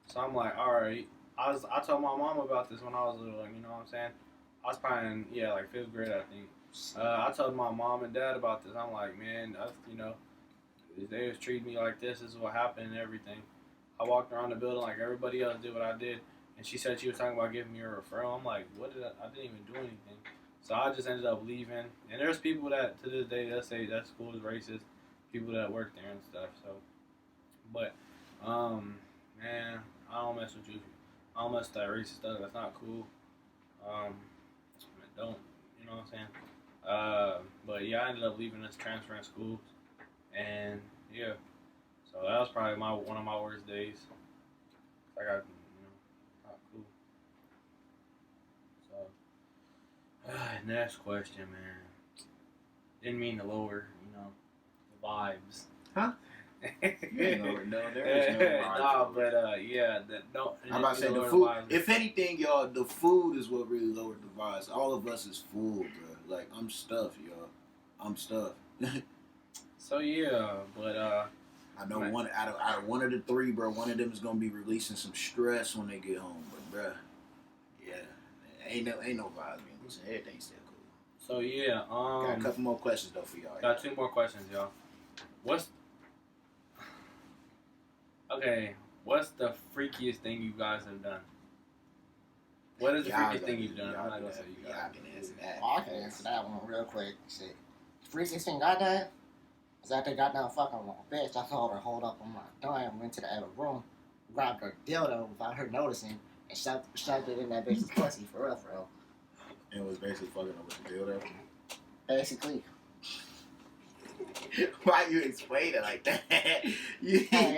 So I'm like, all right. I told my mom about this when I was little, you know what I'm saying? I was probably in, like 5th grade, I think. I told my mom and dad about this. I'm like, man, they was treating me like this is what happened and everything. I walked around the building like everybody else did what I did. And she said she was talking about giving me a referral. I'm like, I didn't even do anything. So I just ended up leaving. And there's people that, to this day, they'll say that school is racist. People that work there and stuff. So, but, man, I don't mess with you. I don't mess with that racist stuff. That's not cool. Don't, you know what I'm saying? But yeah, I ended up leaving this transferring schools. And yeah, so that was probably one of my worst days. I got, not cool. So, next question, man. Didn't mean to lower, the vibes. Huh? You ain't lowered, no, there is no vibes. Nah, but yeah, I'm about to say the food. If anything, y'all, the food is what really lowered the vibes. All of us is full, bro. Like I'm stuffed, y'all. I'm stuffed. So yeah, but I know one out of one of the 3, bro. One of them is gonna be releasing some stress when they get home, but bro, yeah, ain't no vibes being loosened. Everything's still cool. So yeah, got a couple more questions though for y'all. Got 2 more questions, y'all. What's the freakiest thing you guys have done? What is the freakiest thing you've done? I'm not gonna say you guys. Y'all can answer that. Well, I can answer that one real quick. Shit. The freakiest thing I done was that they got down fucking with my bitch. I told her hold up on my dime, went to the other room, grabbed her dildo without her noticing, and shoved it in that bitch's pussy for real, for real. And was basically fucking up with the dildo. Basically. Why you explain it like that? Hey,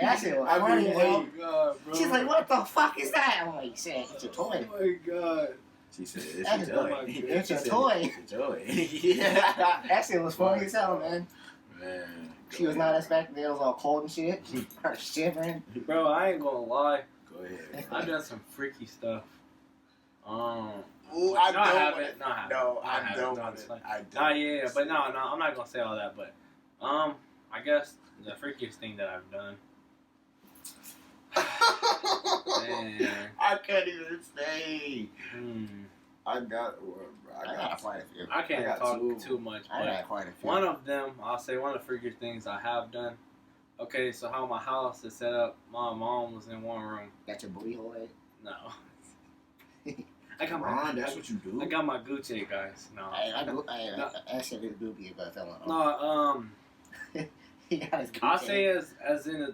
that shit was funny, bro. God, bro. She's like, what the fuck is that? I'm like, shit, it's a toy. Oh my god. She said, That it's is a toy. It's a She said, toy. It's a toy. Yeah. That shit was funny as hell, man. Man. She was not expecting it. It was all cold and shit. Her shivering. Bro, I ain't gonna lie. Go ahead. I done some freaky stuff. Ooh, I No, I don't haven't. want it. No, I haven't. No, I I haven't. don't No, want it's it. fine. I don't. Nah, yeah, but no, I'm not gonna say all that. But I guess the freakiest thing that I've done. Man. I can't even say. Hmm. I got quite a few. I can't got talk two. too much, I but got quite a few. one of them, I'll say one of the freakiest things I have done. Okay, so how my house is set up, my mom was in one room. Got your booty hole in? No. I got my Ron, that's what you do. I got my Gucci, guys. No. That shit is goopy if I fell on. No, He got his Gucci. I'll say as in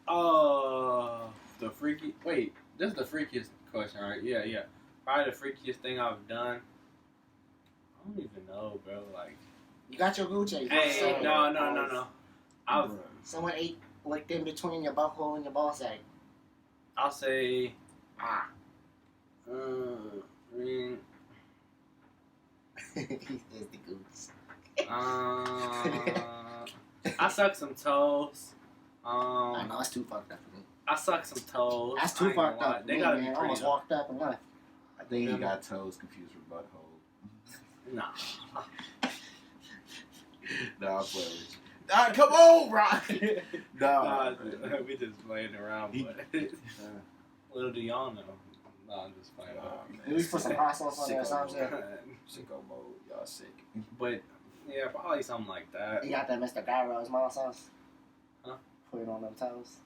the freaky. Wait, this is the freakiest question, right? Yeah. Probably the freakiest thing I've done. I don't even know, bro. Like, You got your Gucci. hey, no. Someone licked in between your butthole and your ball sack. I'll say, Ah. I mean, He is the goose. I suck some toes. I know it's too fucked up for me. I suck some toes. That's I too ain't gonna fucked lie. up for They me, gotta man. be I pretty. almost walked up and left. I think he got toes confused with butthole. Nah. Nah, I'm playing with you. Nah, come on, Ron. Nah, Nah, we just playing around, but little do y'all know. Nah, I'm just playing around. At least put some hot sauce on there or Sicko something. mode. Sicko mode. Y'all sick. But yeah, probably something like that. You got that Mr. Gyro's mouth sauce? Huh? Put it on them toes.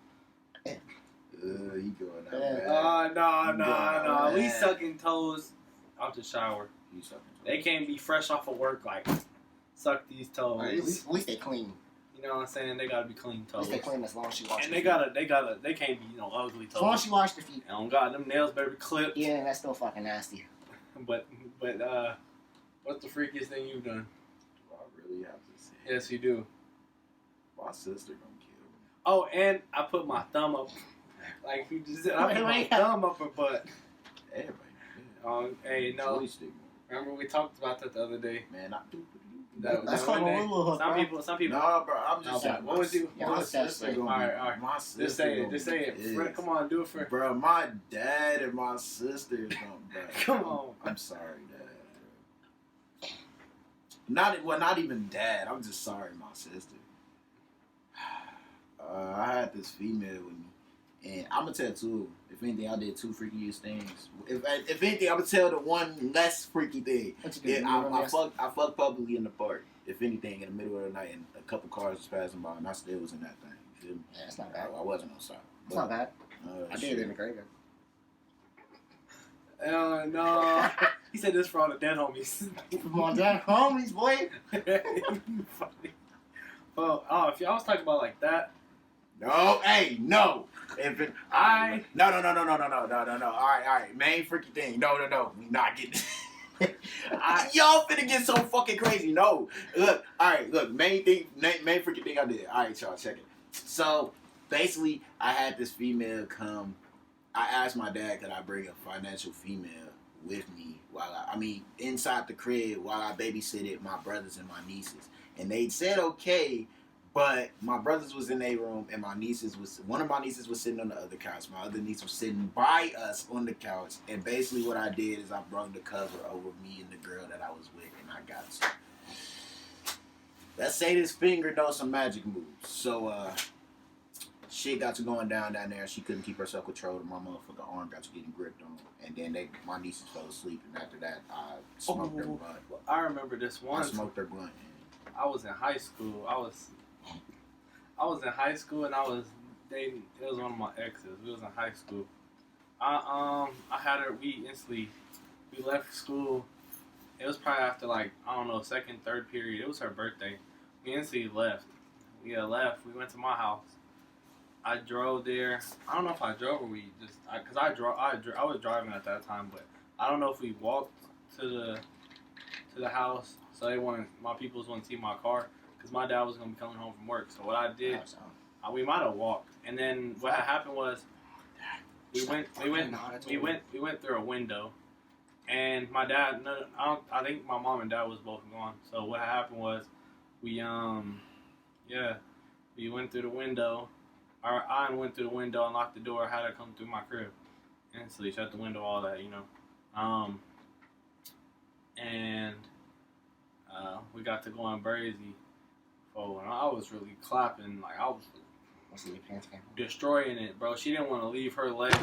He going out Yeah. bad. No. We Man. sucking toes out the shower. He sucking They can't be fresh off of work like suck these toes. At least they clean. You know what I'm saying? They gotta be clean At least toes. they clean as long as she washes. And they can't be ugly As long as toes. she washed her feet. And on God, them nails better be clipped. Yeah, that's still fucking nasty. But what's the freakiest thing you've done? Do I really have to say? Yes, you do. My sister gonna kill me. Oh, and I put my thumb up. Like you just said, I put my thumb up her butt. Everybody. Hey, no. Joey stick, Remember we talked about that the other day. man. Not do. That's one called a day. Lulu hook, Some people. Nah, bro. I'm just No, saying. but what was you- Yeah, My what's that sister shit? gonna be. Alright. My sister. Just say it. gonna Just say it. be Fred, come on, do it for. Bro, my dad and my sister is gonna. Bro, Come on. I'm sorry, Dad. Bro. Not even Dad. I'm just sorry, my sister. I had this female with me, and I'm gonna tell two. If anything, I did two freakiest things. If anything, I'm gonna tell the one less freaky thing. What you do? Yeah, I fucked publicly in the park. If anything, in the middle of the night, and a couple cars was passing by, and I still was in that thing. You feel me? Yeah, it's not bad. I wasn't on side. It's not bad. I did it in the shit. graveyard. No. He said this for all the dead homies. Come on, damn homies, boy. Funny. Oh, if y'all was talking about like that, No, hey, no. If it, no. All right. Main freaky thing. No. We not getting. Y'all finna get so fucking crazy. No, look. All right, look. Main freaky thing I did. All right, y'all, check it. So basically, I had this female come. I asked my dad, could I bring a financial female with me inside the crib while I babysitted my brothers and my nieces, and they said okay. But my brothers was in their room, and one of my nieces was sitting on the other couch. My other niece was sitting by us on the couch. And basically what I did is I brought the cover over me and the girl that I was with, and I got some. Let's say this finger knows some magic moves. So, shit got to going down there. She couldn't keep herself controlled. My motherfucking arm got to getting gripped on. And then my nieces fell asleep, and after that, I smoked their blunt. I remember this I one. smoked their blunt. I was in high school. I was in high school and I was dating. It was one of my exes. We was in high school. I had her. We left school. It was probably after second, third period. It was her birthday. We instantly left. We left. We went to my house. I drove there. I don't know if I drove or we just because I was driving at that time, but I don't know if we walked to the house. So my peoples want to see my car. because my dad was gonna be coming home from work. So what I did, So, we might have walked, and then what had happened was we went through a window, and my dad, I think my mom and dad was both gone. So what happened was we went through the window. I went through the window, unlocked the door, had her come through my crib, instantly shut the window, all that, and we got to go on Brazy. Oh, and I was really clapping, like I was destroying it, bro. She didn't want to leave her leg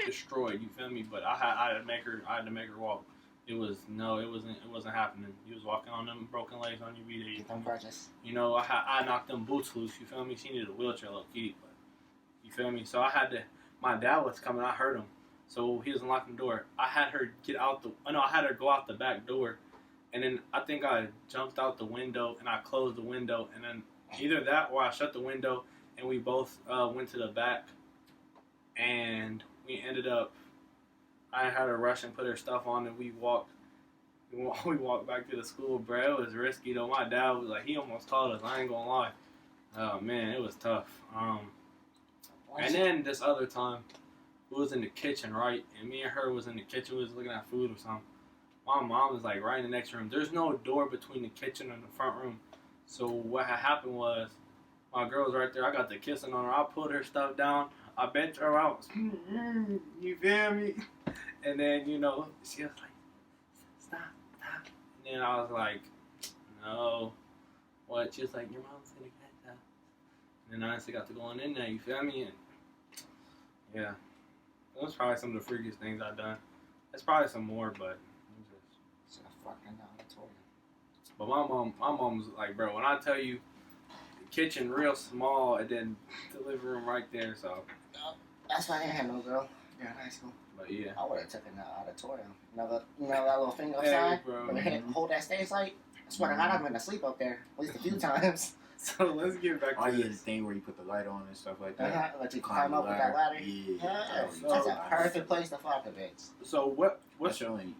destroyed. You feel me? But I had to make her walk. It wasn't happening. You was walking on them broken legs on your video. Get them purchase. I knocked them boots loose. You feel me? She needed a wheelchair, low key, but you feel me? So I had to. My dad was coming. I heard him, so he was unlocking the door. I had her I had her go out the back door, and then I think I jumped out the window and I closed the window, and then either that or I shut the window. And we both went to the back, and we ended up. I had her rush and put her stuff on, and we walked back to the school, bro. It was risky though. My dad was like, he almost called us. I ain't gonna lie. Oh man, it was tough. And then this other time, we was in the kitchen, right? And me and her was in the kitchen. We was looking at food or something. My mom was like right in the next room. There's no door between the kitchen and the front room. So what had happened was. My girl was right there. I got the kissing on her. I pulled her stuff down. I bent her out. You feel me? And then, she was like, stop. And then I was like, no. What? She was like, your mom's going to get that. And then I honestly got to going in there. You feel me? And yeah. That was probably some of the freakiest things I've done. There's probably some more, but. It's a fucking auditorium. But my mom was like, bro, when I tell you, kitchen real small, and then the living room right there. So that's why I didn't have no girl in high school. But yeah, I would have taken the auditorium. That little thing outside. Hey, bro. When they hold that stage light. I swear to God, I've been asleep up there at least a few times. So let's get back to the this thing where you put the light on and stuff like that. Let you climb up with that ladder. Yeah. That's a perfect place to fuck a bitch. So what's I wanted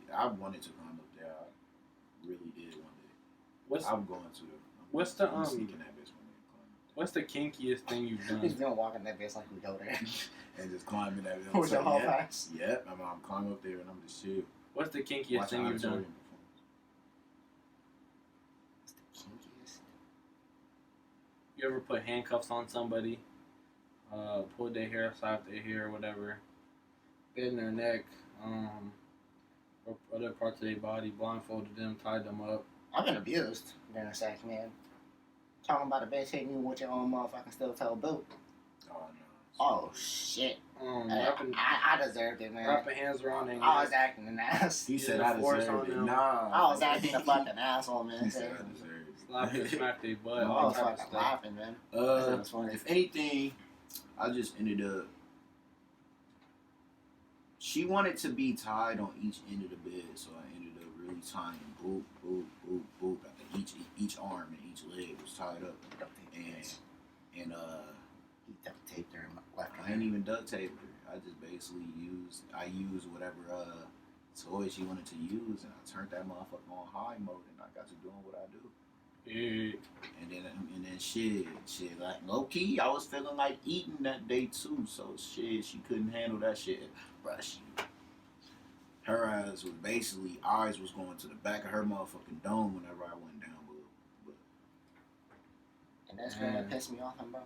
to climb up there. I really did one day. I'm going to. What's the sneaking that bitch when they climb. What's the kinkiest thing you've done? He's been walking that bitch like we go there. And just climbing that bitch. With your whole patch? Yep. I'm climbing up there and I'm just chill. What's the kinkiest thing you've done? What's the kinkiest? You ever put handcuffs on somebody? Pulled their hair, slapped their hair, or whatever. Bit in their neck, or other parts of their body, blindfolded them, tied them up. I've been abused during sex, man. Talking about a bitch hitting you with your own motherfucking steel toe boot. Oh, no. Oh, shit. Wrapping I deserved it, man. hands around their neck. I was acting an ass. He said I deserved it. Nah. I was acting a fucking asshole, man. He said I deserved it. Slap and smack their butt. I all was type of fucking stuff. laughing, man. If anything, I just ended up. She wanted to be tied on each end of the bed, so I ended up really tying boop, boop, boop, boop. Each arm and each leg was tied up, and He duct taped her in my left I ain't even duct taped her. I just basically used whatever toy she wanted to use, and I turned that motherfucker on high mode, and I got to doing what I do. Yeah. And then shit, like low key, I was feeling like eating that day too. So shit, she couldn't handle that shit. Bruh, her eyes was going to the back of her motherfucking dome whenever I went down. But And that's girl that pissed me off, bro.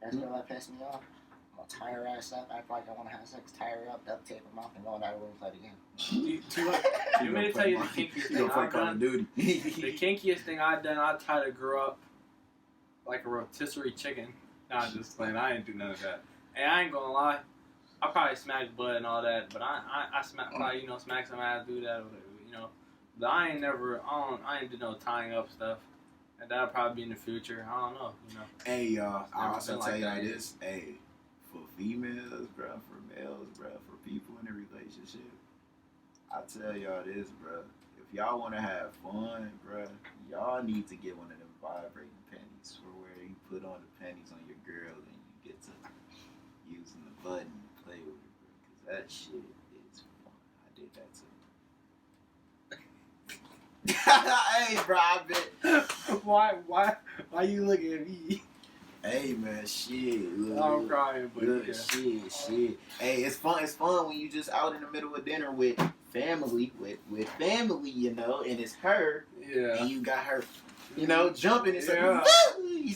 That's girl that pissed me off. I'm gonna tie her ass up, act like I wanna have sex, tie her up, duct tape her mouth, and go in that room and play the game. You may tell you the kinkiest thing I've done. The kinkiest thing I've done, I tried to grow up like a rotisserie chicken. Nah, just playing. I ain't do none of that. And I ain't gonna lie, I probably smack butt and all that, but I probably smack some ass, do that, or whatever, But I ain't do no tying up stuff, and that'll probably be in the future. I don't know, Hey y'all, I also Never been tell like you that like yet. this. Hey, for females, bro, for males, bro, for people in a relationship, I tell y'all this, bro. If y'all want to have fun, bro, y'all need to get one of them vibrating pennies for where you put on the pennies on your girl and you get to using the button and play with it, bro. Because that shit is fun. I did that too. Hey, bro, I bet. Why you looking at me? Hey man, shit. Look, I'm crying, but look, yeah. shit. Hey, it's fun. It's fun when you just out in the middle of dinner with family, with family, you know, and it's her, Yeah. and you got her, you know, jumping. It's Yeah. like,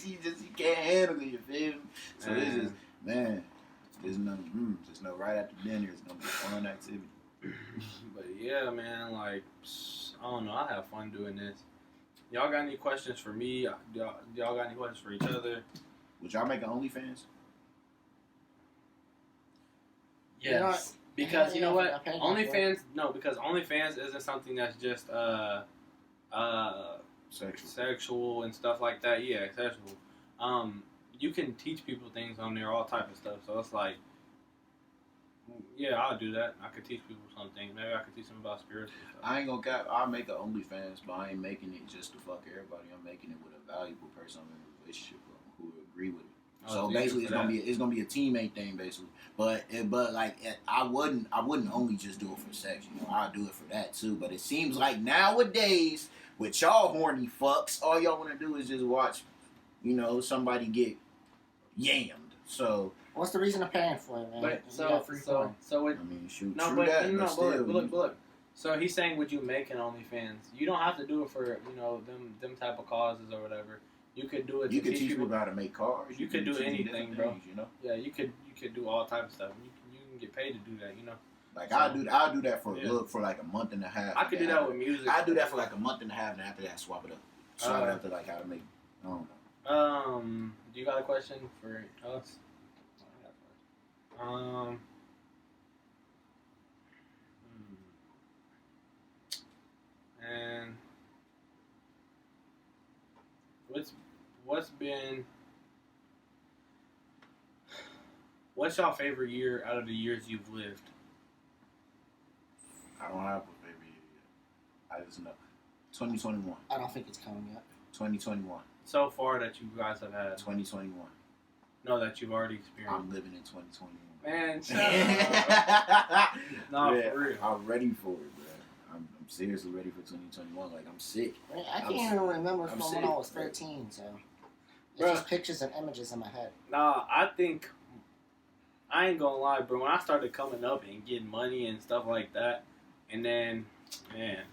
you can't handle it. You feel me? So it's just, man, there's no right after dinner. It's gonna be a fun activity. But yeah, man, like, I don't know. I have fun doing this. Y'all got any questions for me? Y'all got any questions for each other? Would y'all make an OnlyFans? Yes. Because you know what? Okay, OnlyFans, no, because OnlyFans isn't something that's just sexual and stuff like that. Yeah, sexual. You can teach people things on there, all type of stuff. So it's like, yeah, I'll do that. I could teach people something. Maybe I could teach them about spiritual stuff. I ain't gonna cap. I'll make an OnlyFans, but I ain't making it just to fuck everybody. I'm making it with a valuable person I'm in a relationship with who will agree with it. So basically, it's gonna be a teammate thing, basically. But like I wouldn't only just do it for sex. You know, I'll do it for that too. But it seems like nowadays with y'all horny fucks, all y'all want to do is just watch, you know, somebody get yammed. So what's the reason of paying for it, man? But I mean, shoot, no, true but that, no, but still, but look. So he's saying, would you make an OnlyFans? You don't have to do it for, you know, them type of causes or whatever. You could do it. You could teach people how to make cars. You could do anything, bro. Things, you know. Yeah, you could do all type of stuff. You can get paid to do that, you know. Like I'll do that for like a month and a half. I could do that with music. I do that for like a month and a half, and after that, swap it up. Swap it up to like how to make. I don't know. Do you got a question for us? And what's your favorite year out of the years you've lived? I don't have a favorite year yet. I just know 2021. I don't think it's coming yet. 2021. So far that you guys have had. 2021. No, that you've already experienced. I'm living in 2021. Man, shut up. No, yeah, for real. I'm ready for it, bro. I'm seriously ready for 2021. Like, I'm sick. Man, I can't even remember from when I was 13, so it's just pictures and images in my head. Nah, I think, I ain't gonna lie, bro. When I started coming up and getting money and stuff like that, and then, man,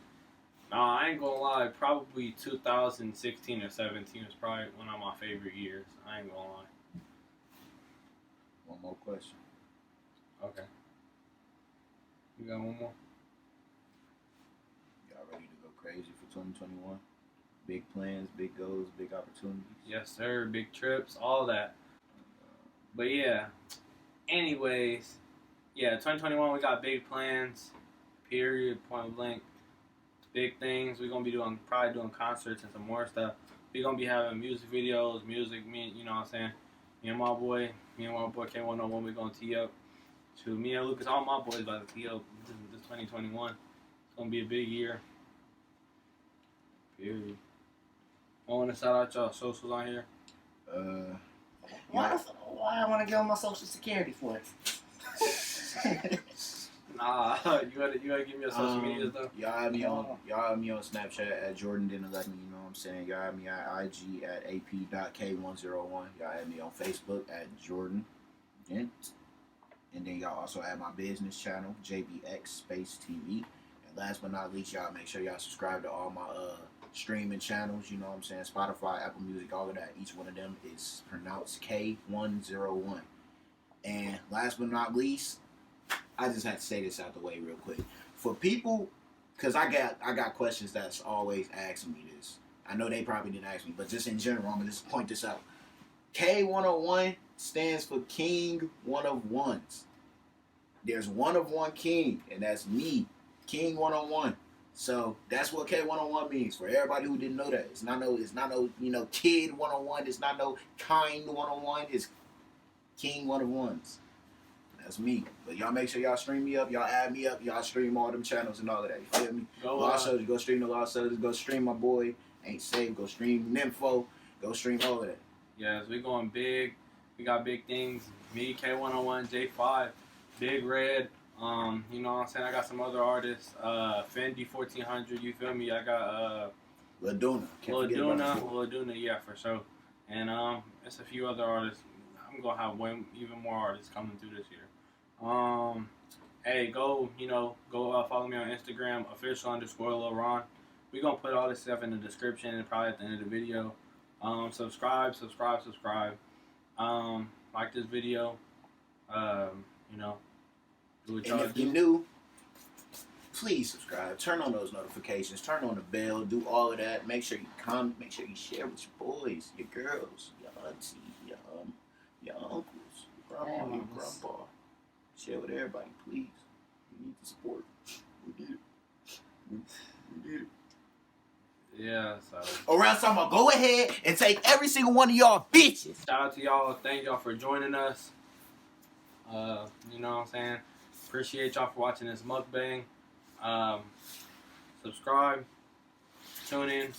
nah, I ain't gonna lie, probably 2016 or 17 was probably one of my favorite years. I ain't gonna lie. One more question. Okay. You got one more? Y'all ready to go crazy for 2021? Big plans, big goals, big opportunities. Yes, sir. Big trips, all that. But yeah. Anyways, yeah, 2021 we got big plans. Period. Point blank. Big things. We're gonna be probably doing concerts and some more stuff. We're gonna be having music videos, you know what I'm saying? Me and my boy K101, we're gonna tee up. To me and Lucas, all my boys about to tee up this 2021. It's gonna be a big year. Period. I want to shout out y'all socials on here. Why I want to give them my social security for it? Nah, you gotta give me your social media though. Y'all have me on Snapchat at Jordan Didn't Let Me, you know what I'm saying? Y'all have me at IG at ap.k101. Y'all have me on Facebook at Jordan Dent. And then y'all also have my business channel, JBX Space TV. And last but not least, y'all make sure y'all subscribe to all my streaming channels, you know what I'm saying? Spotify, Apple Music, all of that. Each one of them is pronounced K101. And last but not least, I just had to say this out the way real quick. For people, because I got questions that's always asking me this. I know they probably didn't ask me, but just in general, I'm going to just point this out. K101 stands for King One of Ones. There's one of one king, and that's me, King 101. So that's what K101 means for everybody who didn't know that. It's not no kid 101. It's not no kind 101. It's King One of Ones. That's me. But y'all make sure y'all stream me up. Y'all add me up. Y'all stream all them channels and all of that. You feel me? Go stream the Lost Soldiers. Go stream my boy Ain't Safe. Go stream Nympho. Go stream all of that. Yes, we going big. We got big things. Me, K101, J5, Big Red. You know what I'm saying? I got some other artists. Fendi 1400. You feel me? I got Laduna. Can't forget about Laduna. Laduna, yeah, for sure. And it's a few other artists. I'm gonna have even more artists coming through this year. Hey, go follow me on Instagram, official_LilRon. We're gonna put all this stuff in the description and probably at the end of the video. Subscribe. Like this video. Do what And if you're new, please subscribe. Turn on those notifications. Turn on the bell. Do all of that. Make sure you comment. Make sure you share with your boys, your girls, your aunties, your uncles, your grandma, your grandpa. Share with everybody, please. We need the support. We need it. We need it. Yeah, so. Or else I'm going to go ahead and take every single one of y'all bitches. Shout out to y'all. Thank y'all for joining us. You know what I'm saying? Appreciate y'all for watching this mukbang. Subscribe. Tune in.